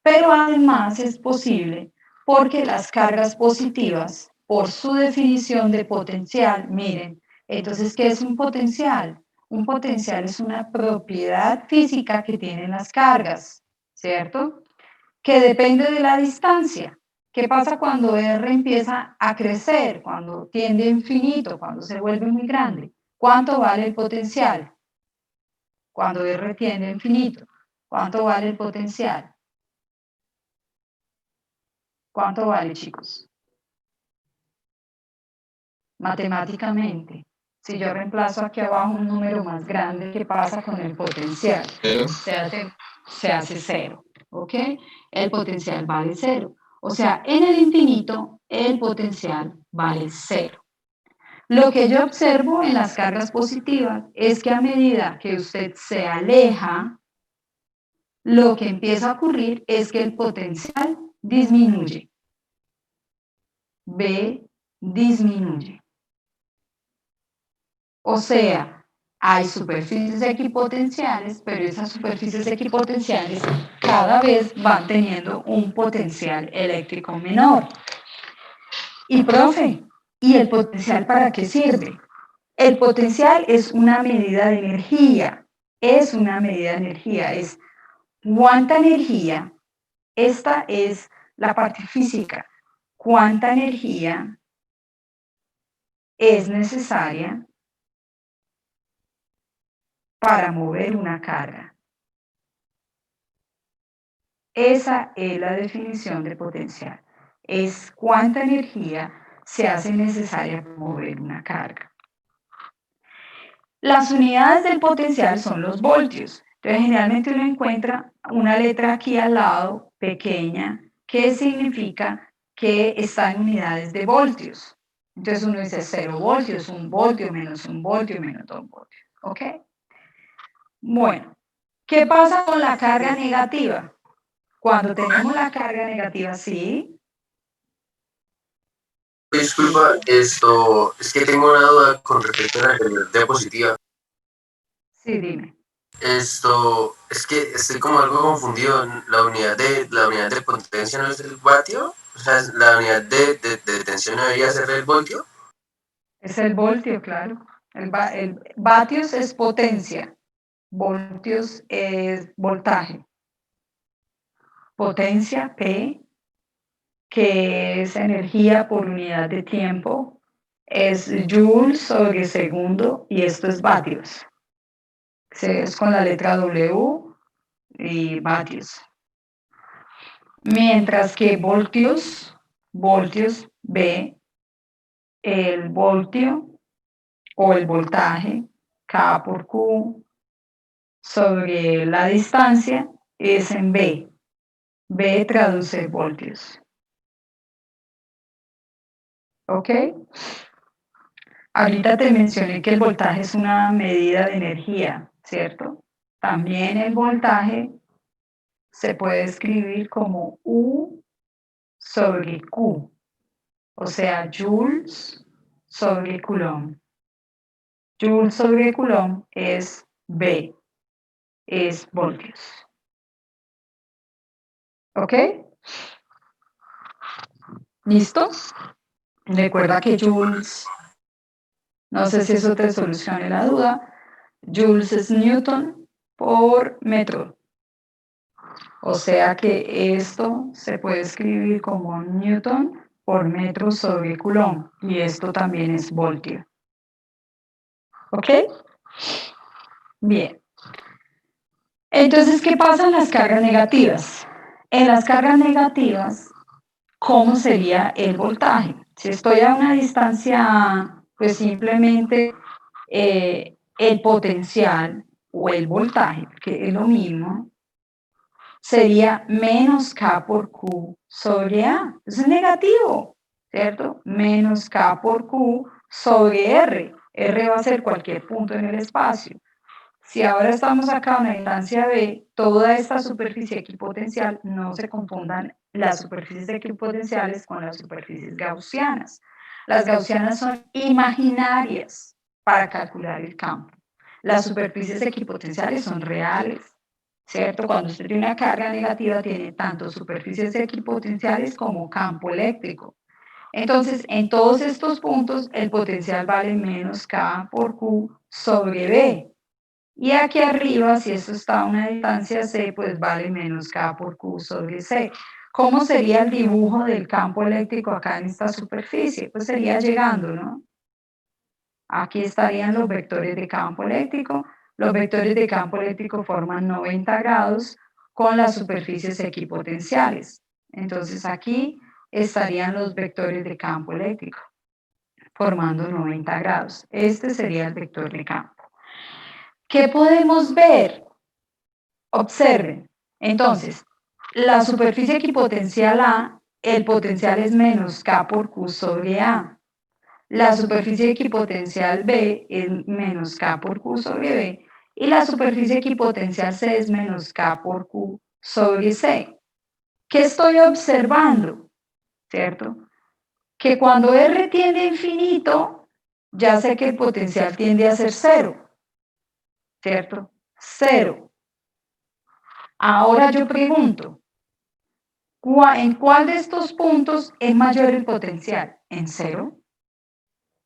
Pero además es posible porque las cargas positivas, por su definición de potencial, miren, entonces, ¿qué es un potencial? Un potencial es una propiedad física que tienen las cargas, ¿cierto? Que depende de la distancia. ¿Qué pasa cuando R empieza a crecer, cuando tiende a infinito, cuando se vuelve muy grande? ¿Cuánto vale el potencial? Cuando R tiende a infinito. ¿Cuánto vale el potencial? ¿Cuánto vale, chicos? Matemáticamente, si yo reemplazo aquí abajo un número más grande, ¿qué pasa con el potencial?
Cero.
Se hace cero, ¿ok? El potencial vale cero. O sea, en el infinito, el potencial vale cero. Lo que yo observo en las cargas positivas es que a medida que usted se aleja, lo que empieza a ocurrir es que el potencial disminuye. B disminuye. O sea, hay superficies equipotenciales, pero esas superficies equipotenciales cada vez van teniendo un potencial eléctrico menor. Y profe, ¿y el potencial para qué sirve? El potencial es una medida de energía, es una medida de energía, es cuánta energía, esta es la parte física, cuánta energía es necesaria para mover una carga. Esa es la definición de potencial. Es cuánta energía se hace necesaria para mover una carga. Las unidades del potencial son los voltios. Entonces, generalmente uno encuentra una letra aquí al lado, pequeña, que significa que está en unidades de voltios. Entonces uno dice 0 voltios, 1 voltio, menos 1 voltio, menos 2 voltios. ¿Ok? Bueno, ¿qué pasa con la carga negativa? Cuando tenemos la carga negativa, sí.
Disculpa, es que tengo una duda con respecto a la realidad diapositiva.
Sí, dime.
Es que estoy como algo confundido. La unidad de potencia no es el vatio, o sea, la unidad de tensión no debería ser el voltio.
Es el voltio, claro. El vatios es potencia, voltios es voltaje. Potencia, P, que es energía por unidad de tiempo, es joules sobre segundo y esto es vatios. Es con la letra W y vatios. Mientras que voltios, V, el voltio o el voltaje, K por Q, sobre la distancia es en V. V traduce voltios. ¿Ok? Ahorita te mencioné que el voltaje es una medida de energía, ¿cierto? También el voltaje se puede escribir como U sobre Q, o sea, joules sobre coulomb. Joules sobre coulomb es V, es voltios. ¿Ok? ¿Listo? Recuerda que joules, no sé si eso te solucione la duda, joules es newton por metro. O sea que esto se puede escribir como newton por metro sobre coulomb y esto también es voltio. ¿Ok? Bien. Entonces, ¿qué pasa en las cargas negativas? En las cargas negativas, ¿cómo sería el voltaje? Si estoy a una distancia, pues simplemente el potencial o el voltaje, que es lo mismo, sería menos K por Q sobre A. Eso es negativo, ¿cierto? Menos K por Q sobre R. R va a ser cualquier punto en el espacio. Si ahora estamos acá en la instancia B, toda esta superficie equipotencial, no se confundan las superficies equipotenciales con las superficies gaussianas. Las gaussianas son imaginarias para calcular el campo. Las superficies equipotenciales son reales, ¿cierto? Cuando usted tiene una carga negativa, tiene tanto superficies equipotenciales como campo eléctrico. Entonces, en todos estos puntos, el potencial vale menos K por Q sobre B. Y aquí arriba, si esto está a una distancia C, pues vale menos K por Q sobre C. ¿Cómo sería el dibujo del campo eléctrico acá en esta superficie? Pues sería llegando, ¿no? Aquí estarían los vectores de campo eléctrico. Los vectores de campo eléctrico forman 90 grados con las superficies equipotenciales. Entonces aquí estarían los vectores de campo eléctrico formando 90 grados. Este sería el vector de campo. ¿Qué podemos ver? Observen. Entonces, la superficie equipotencial A, el potencial es menos K por Q sobre A. La superficie equipotencial B es menos K por Q sobre B. Y la superficie equipotencial C es menos K por Q sobre C. ¿Qué estoy observando? ¿Cierto? Que cuando R tiende a infinito, ya sé que el potencial tiende a ser cero. ¿Cierto? Cero. Ahora yo pregunto, ¿en cuál de estos puntos es mayor el potencial? ¿En cero?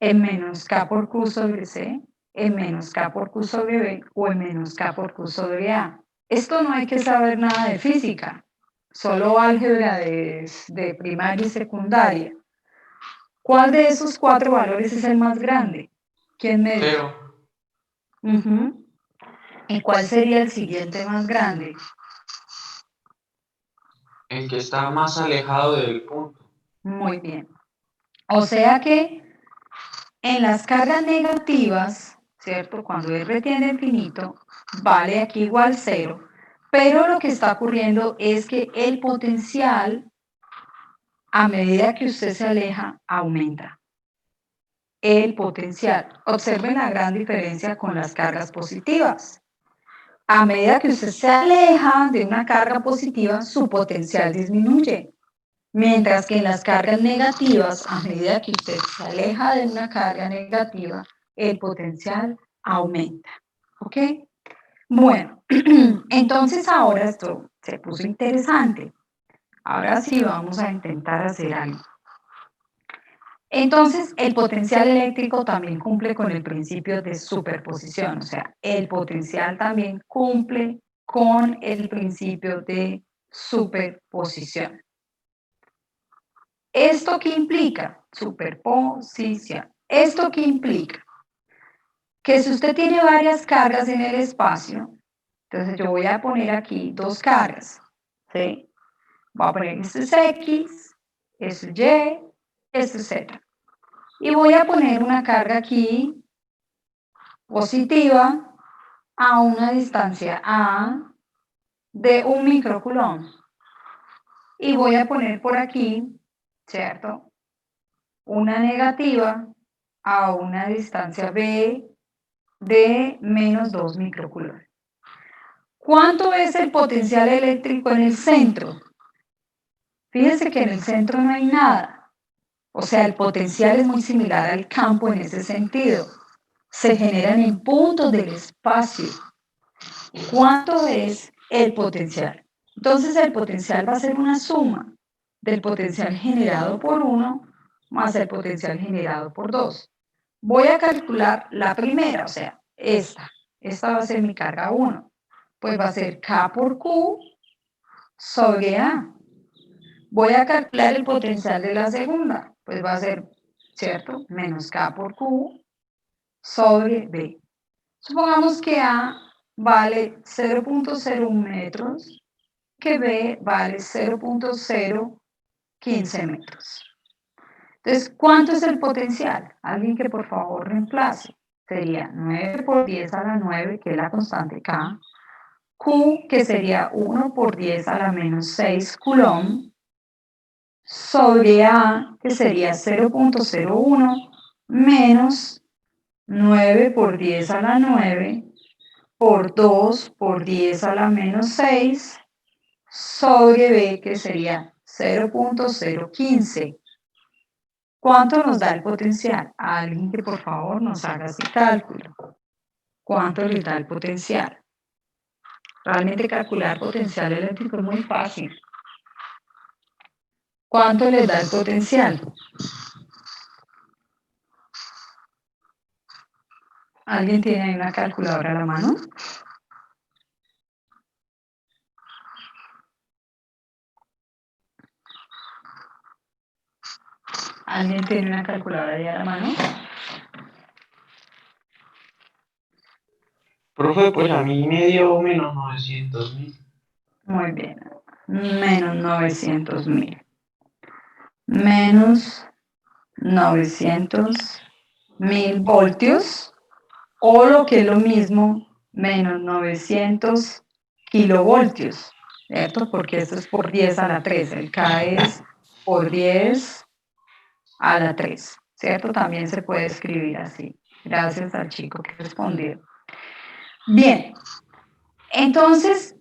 ¿En menos K por Q sobre C? ¿En menos K por Q sobre B? ¿O en menos K por Q sobre A? Esto no hay que saber nada de física, solo álgebra de primaria y secundaria. ¿Cuál de esos cuatro valores es el más grande? ¿Quién me dice?
Cero.
¿Y cuál sería el siguiente más grande?
El que está más alejado del punto.
Muy bien. O sea que en las cargas negativas, ¿cierto? Cuando R tiende a infinito, vale aquí igual cero. Pero lo que está ocurriendo es que el potencial, a medida que usted se aleja, aumenta. El potencial. Observen la gran diferencia con las cargas positivas. A medida que usted se aleja de una carga positiva, su potencial disminuye. Mientras que en las cargas negativas, a medida que usted se aleja de una carga negativa, el potencial aumenta. ¿Ok? Bueno, entonces ahora esto se puso interesante. Ahora sí vamos a intentar hacer algo. Entonces, el potencial eléctrico también cumple con el principio de superposición, o sea, el potencial también cumple con el principio de superposición. ¿Esto qué implica? Superposición. ¿Esto qué implica? Que si usted tiene varias cargas en el espacio, entonces yo voy a poner aquí dos cargas, ¿sí? Voy a poner esto es X, esto es Y, esto es Z. Y voy a poner una carga aquí positiva a una distancia A de 1 microcoulomb. Y voy a poner por aquí, ¿cierto? Una negativa a una distancia B de menos 2 microcoulomb. ¿Cuánto es el potencial eléctrico en el centro? Fíjense que en el centro no hay nada. O sea, el potencial es muy similar al campo en ese sentido. Se generan en puntos del espacio. ¿Cuánto es el potencial? Entonces el potencial va a ser una suma del potencial generado por 1 más el potencial generado por 2. Voy a calcular la primera, o sea, esta. Esta va a ser mi carga 1. Pues va a ser K por Q sobre A. Voy a calcular el potencial de la segunda. Pues va a ser, ¿cierto? Menos K por Q sobre B. Supongamos que A vale 0.01 metros, que B vale 0.015 metros. Entonces, ¿cuánto es el potencial? Alguien que por favor reemplace. Sería 9 por 10 a la 9, que es la constante K, Q, que sería 1 por 10 a la menos 6 coulomb, sobre A, que sería 0.01 menos 9 por 10 a la 9 por 2 por 10 a la menos 6 sobre B, que sería 0.015. ¿Cuánto nos da el potencial? Alguien que por favor nos haga ese cálculo. ¿Cuánto les da el potencial? Realmente calcular potencial eléctrico es muy fácil. ¿Cuánto les da el potencial? ¿Alguien tiene ahí una calculadora a la mano? ¿Alguien tiene una calculadora ahí a la mano?
Profe, pues a mí me dio menos 900.000.
Muy bien. Menos 900.000. Menos 900.000 voltios. O lo que es lo mismo, menos 900 kilovoltios. ¿Cierto? Porque esto es por 10 a la 3. El K es por 10 a la 3. ¿Cierto? También se puede escribir así. Gracias al chico que respondió. Bien. Entonces,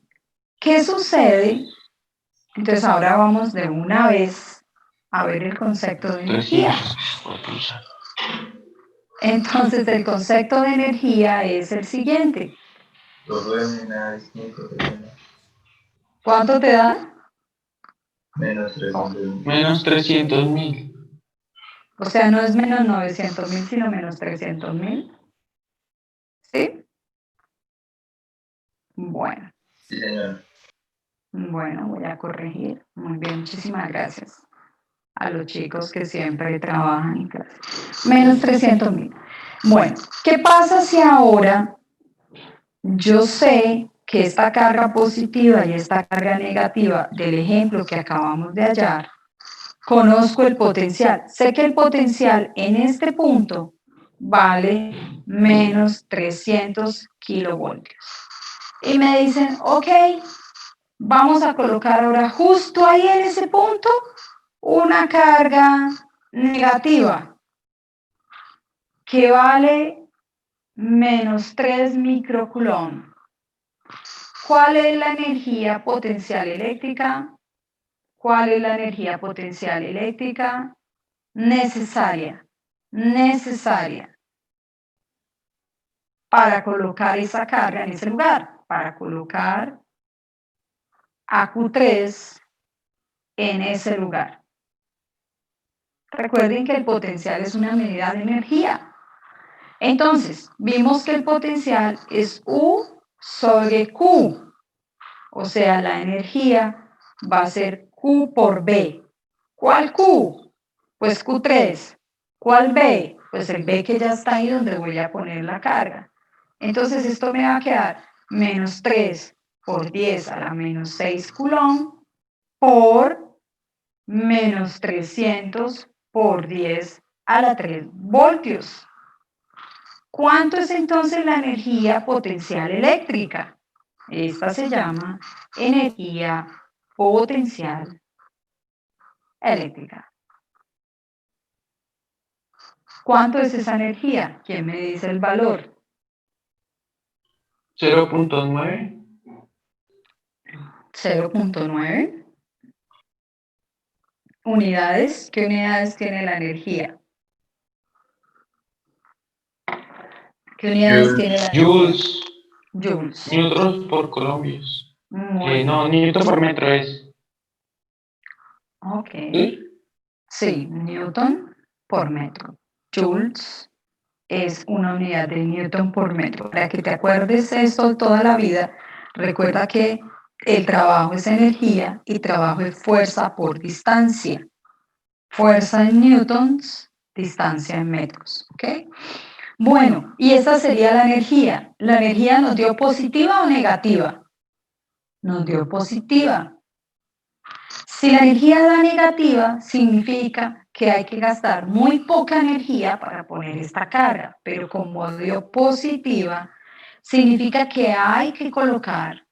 ¿qué sucede? Entonces ahora vamos de una vez a ver el concepto de energía. Entonces el concepto de energía es el siguiente. ¿Cuánto te da?
Menos 300.000.
O sea, no es menos 900.000, sino menos 300.000. ¿Sí? Bueno.
Sí, señor.
Bueno, voy a corregir. Muy bien, muchísimas gracias a los chicos que siempre trabajan en clase. Menos 300.000. Bueno, ¿qué pasa si ahora yo sé que esta carga positiva y esta carga negativa del ejemplo que acabamos de hallar, conozco el potencial? Sé que el potencial en este punto vale menos 300 kilovoltios. Y me dicen, ok, vamos a colocar ahora justo ahí en ese punto una carga negativa que vale menos 3 microcoulomb. ¿Cuál es la energía potencial eléctrica? ¿Cuál es la energía potencial eléctrica necesaria para colocar esa carga en ese lugar? Para colocar a Q3 en ese lugar. Recuerden que el potencial es una medida de energía. Entonces, vimos que el potencial es U sobre Q. O sea, la energía va a ser Q por B. ¿Cuál Q? Pues Q3. ¿Cuál B? Pues el B que ya está ahí donde voy a poner la carga. Entonces esto me va a quedar menos 3 por 10 a la menos 6 coulomb por menos 300 por 10 a la 3 voltios. ¿Cuánto es entonces la energía potencial eléctrica? Esta se llama energía potencial eléctrica. ¿Cuánto es esa energía? ¿Quién me dice el valor?
0.9.
0.9 unidades. ¿Qué unidades tiene la energía? ¿Qué unidades tiene la energía?
Joules.
Joules.
Newtons por colombios.
Muy
No, Newton por metro es.
Ok.
¿Sí?
Sí, Newton por metro. Joules es una unidad de Newton por metro. Para que te acuerdes esto toda la vida, recuerda que el trabajo es energía y trabajo es fuerza por distancia. Fuerza en newtons, distancia en metros. ¿Ok? Bueno, y esta sería la energía. ¿La energía nos dio positiva o negativa? Nos dio positiva. Si la energía da negativa, significa que hay que gastar muy poca energía para poner esta carga, pero como dio positiva, significa que hay que colocar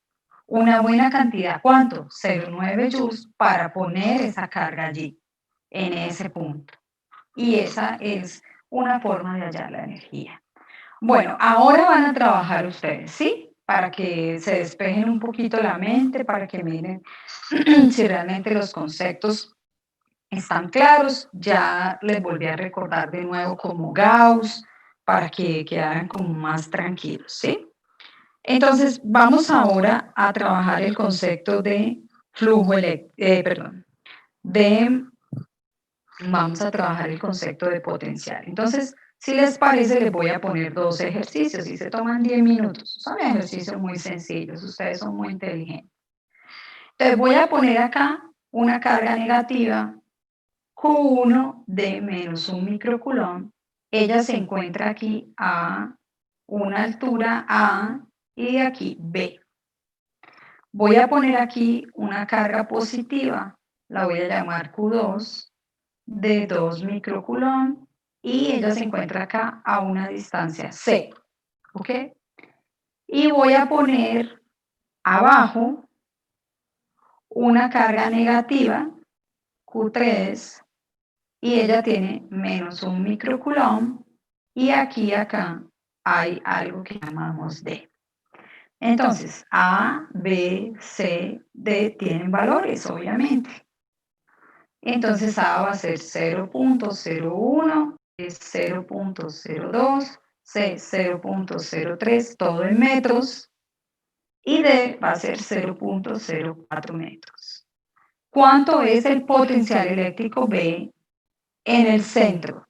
una buena cantidad, ¿cuánto? 0,9 joules para poner esa carga allí, en ese punto. Y esa es una forma de hallar la energía. Bueno, ahora van a trabajar ustedes, ¿sí? Para que se despejen un poquito la mente, para que miren si realmente los conceptos están claros. Ya les volví a recordar de nuevo como Gauss, para que quedaran como más tranquilos, ¿sí? Entonces, vamos ahora a trabajar el concepto de flujo eléctrico, vamos a trabajar el concepto de potencial. Entonces, si les parece, les voy a poner 2 ejercicios y se toman 10 minutos. Son ejercicios muy sencillos, ustedes son muy inteligentes. Entonces, voy a poner acá una carga negativa Q1 de menos 1 microcoulomb. Ella se encuentra aquí a una altura A y de aquí B. Voy a poner aquí una carga positiva, la voy a llamar Q2, de 2 microcoulomb y ella se encuentra acá a una distancia C, ¿ok? Y voy a poner abajo una carga negativa, Q3, y ella tiene menos 1 microcoulomb y aquí acá hay algo que llamamos D. Entonces, A, B, C, D tienen valores, obviamente. Entonces, A va a ser 0,01, B 0,02, C 0,03, todo en metros, y D va a ser 0,04 metros. ¿Cuánto es el potencial eléctrico B en el centro?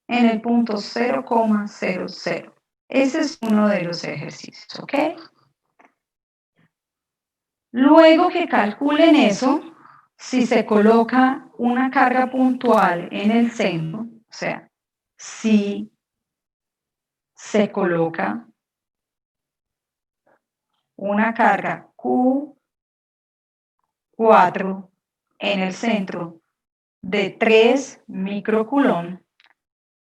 En el punto 0,00. Ese es uno de los ejercicios, ¿ok? Luego que calculen eso, si se coloca una carga puntual en el centro, o sea, si se coloca una carga Q4 en el centro de 3 microcoulomb,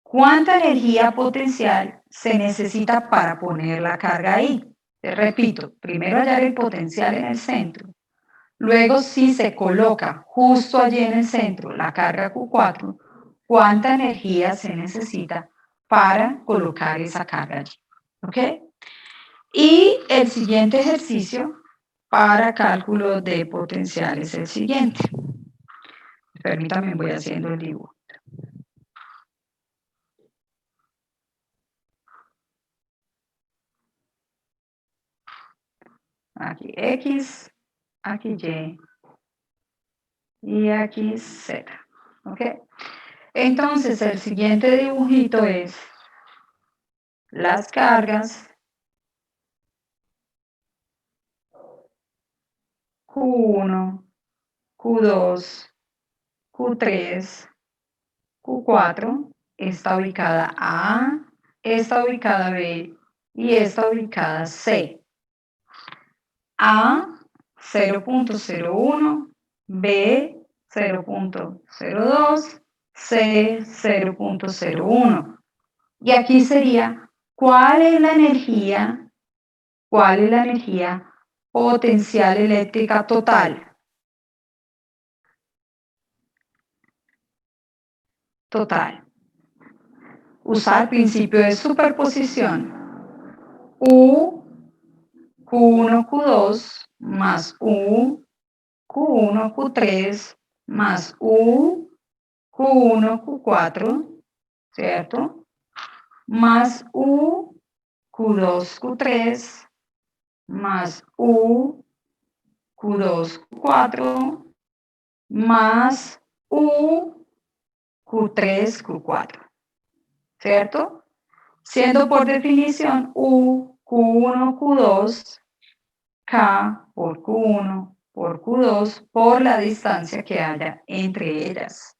¿cuánta energía potencial se necesita para poner la carga ahí? Te repito, primero hallar el potencial en el centro. Luego, si se coloca justo allí en el centro la carga Q4, ¿cuánta energía se necesita para colocar esa carga allí? ¿Ok? Y el siguiente ejercicio para cálculo de potencial es el siguiente. Permítanme, voy haciendo el dibujo. Aquí X, aquí Y aquí Z. ¿Ok? Entonces, el siguiente dibujito es las cargas Q1, Q2, Q3, Q4, está ubicada A, está ubicada B y está ubicada C. A 0,01, B 0,02, C 0,01. Y aquí sería, ¿cuál es la energía? ¿Cuál es la energía potencial eléctrica total? Total. Usar principio de superposición. U, Q1, Q2 más U, Q1, Q3 más U, Q1, Q4, ¿cierto? Más U, Q2, Q3 más U, Q2, Q4 más U, Q3, Q4, ¿cierto? Siendo por definición U, Q1, Q2, K por Q1 por Q2 por la distancia que haya entre ellas.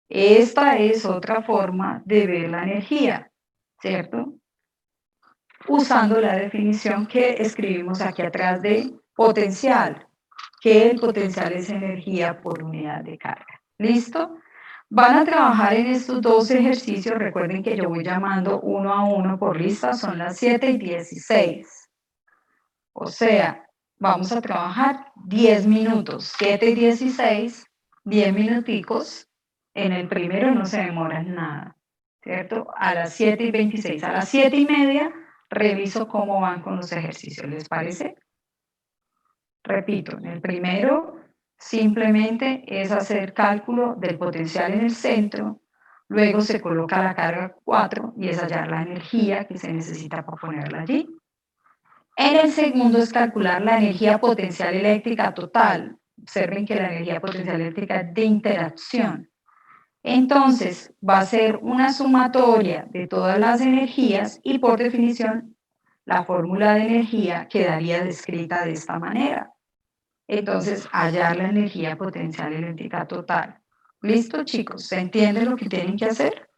Esta es otra forma de ver la energía, ¿cierto? Usando la definición que escribimos aquí atrás de potencial, que el potencial es energía por unidad de carga. ¿Listo? Van a trabajar en estos dos ejercicios. Recuerden que yo voy llamando uno a uno por lista, son las 7:16. O sea, vamos a trabajar 10 minutos, 7 y 16, 10 minuticos. En el primero no se demora nada, ¿cierto? A las 7 y 26, a las 7 y media, reviso cómo van con los ejercicios, ¿les parece? Repito, en el primero simplemente es hacer cálculo del potencial en el centro, luego se coloca la carga 4 y es hallar la energía que se necesita para ponerla allí. En el segundo es calcular la energía potencial eléctrica total. Observen que la energía potencial eléctrica es de interacción. Entonces, va a ser una sumatoria de todas las energías y por definición, la fórmula de energía quedaría descrita de esta manera. Entonces, hallar la energía potencial eléctrica total. ¿Listo, chicos? ¿Se entiende lo que tienen que hacer?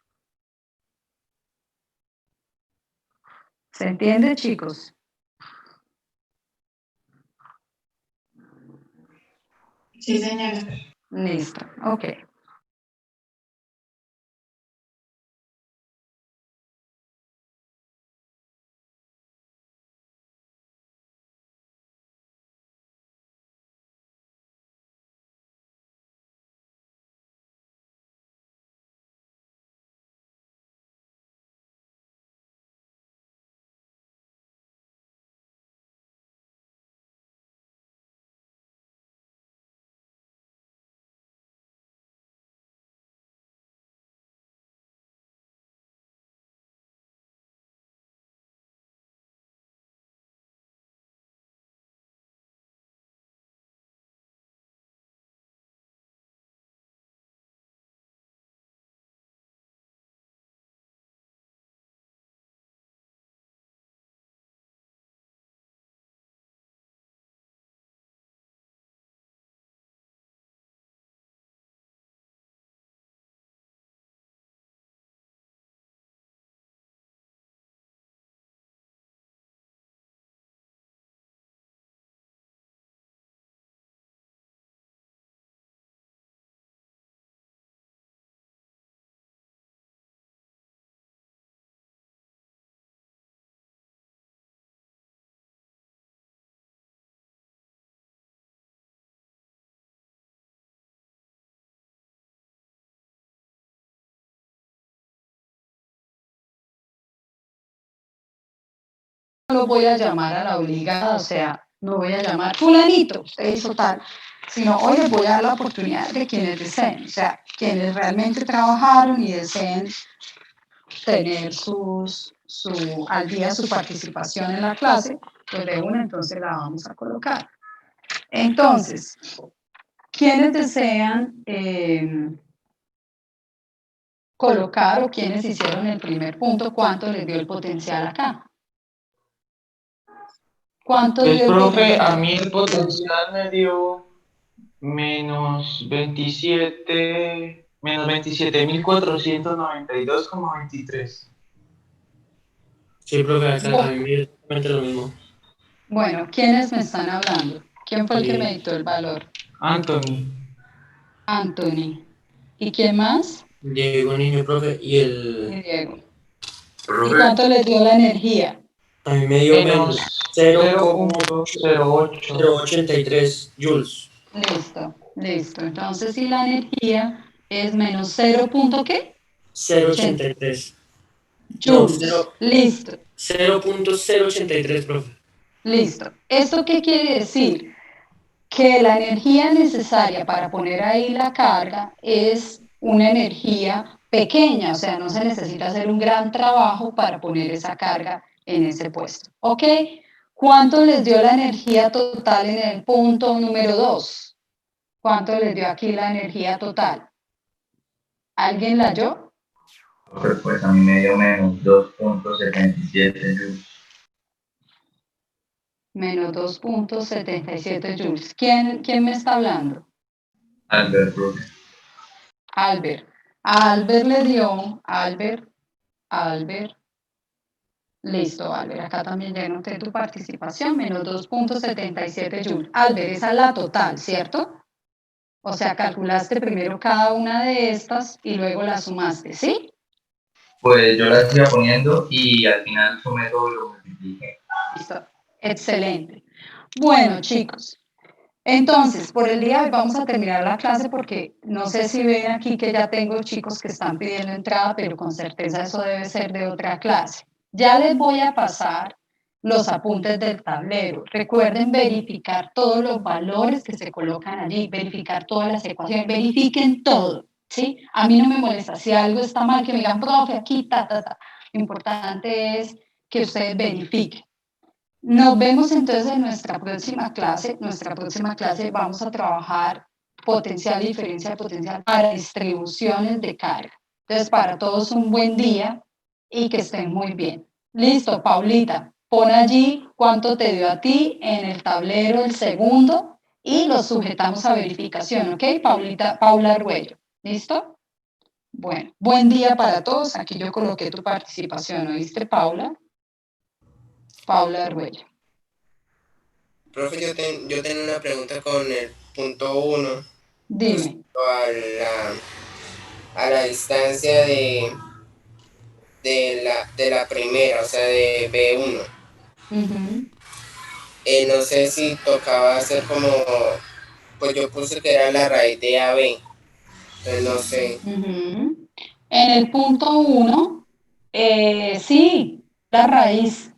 ¿Se entiende, chicos?
Sí, señora.
Listo, ok. No voy a llamar a la obligada, o sea, no voy a llamar fulanito, usted hizo tal, sino hoy les voy a dar la oportunidad de quienes deseen, o sea, quienes realmente trabajaron y deseen tener al día su participación en la clase, pues de una entonces la vamos a colocar. Entonces, quienes desean colocar o quienes hicieron el primer punto, ¿cuánto les dio el potencial acá? ¿Cuánto
Pues,
dio el
profe,
potencial?
a mí el potencial me dio menos 27.492,23.
Sí, profe, acá a mí me cuenta lo mismo.
Bueno, ¿quiénes me están hablando? ¿Quién fue el que me dictó el valor?
Anthony.
Anthony. ¿Y quién más?
Diego Niño, profe, y
Y Diego. ¿Y
Profe,
cuánto les dio la energía?
a mí me dio menos
Menos 0.08.
0,083 joules.
Listo, listo. Entonces, si la energía es menos 0. ¿Qué?
0,83. No,
Joules. Listo,
0,083, profe.
listo. ¿Esto qué quiere decir? Que la energía necesaria para poner ahí la carga es una energía pequeña, o sea, no se necesita hacer un gran trabajo para poner esa carga en ese puesto. ¿Ok? ¿Cuánto les dio la energía total en el punto número 2? ¿Cuánto les dio aquí la energía total? ¿Alguien la halló?
Pues a mí me dio menos 2.77 joules.
Menos 2.77 joules. ¿Quién me está hablando?
Albert, profe.
Albert. A Albert le dio, Albert. Listo, Albert. Acá también ya noté tu participación, menos 2.77 joules. Albert, esa es la total, ¿cierto? O sea, calculaste primero cada una de estas y luego la sumaste, ¿sí?
Pues yo las iba poniendo y al final sumé todo y lo multipliqué.
Listo. Excelente. Bueno, chicos, entonces, por el día de hoy vamos a terminar la clase porque no sé si ven aquí que ya tengo chicos que están pidiendo entrada, pero con certeza eso debe ser de otra clase. Ya les voy a pasar los apuntes del tablero. Recuerden verificar todos los valores que se colocan allí, verificar todas las ecuaciones, verifiquen todo, ¿sí? A mí no me molesta si algo está mal, que me digan, profe, aquí, ta, ta, ta. Lo importante es que ustedes verifiquen. Nos vemos entonces en nuestra próxima clase. Nuestra próxima clase vamos a trabajar potencial y diferencia de potencial para distribuciones de carga. Entonces, para todos un buen día y que estén muy bien. Listo, Paulita, pon allí cuánto te dio a ti en el tablero el segundo y lo sujetamos a verificación, ¿ok? Paula Arguello. ¿Listo? Bueno, buen día para todos. Aquí yo coloqué tu participación, ¿oíste, Paula? Paula Arguello.
Profe, yo tengo una pregunta con el punto 1.
Dime.
A la distancia de la primera, o sea, de B1. No sé si tocaba hacer como, pues yo puse que era la raíz de AB, entonces no sé.
En el punto 1, sí, la raíz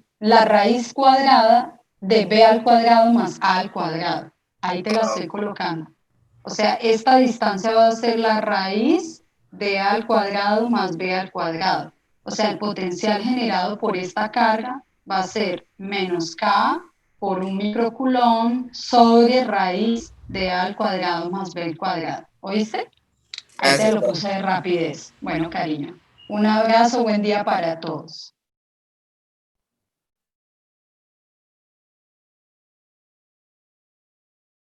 cuadrada de b al cuadrado más a al cuadrado. Ahí te la estoy colocando. O sea, esta distancia va a ser la raíz de a al cuadrado más b al cuadrado. O sea, el potencial generado por esta carga va a ser menos k por un microcoulomb sobre raíz de a al cuadrado más b al cuadrado. ¿Oíste? Ahí te lo puse de rapidez. Bueno, cariño. Un abrazo, buen día para todos.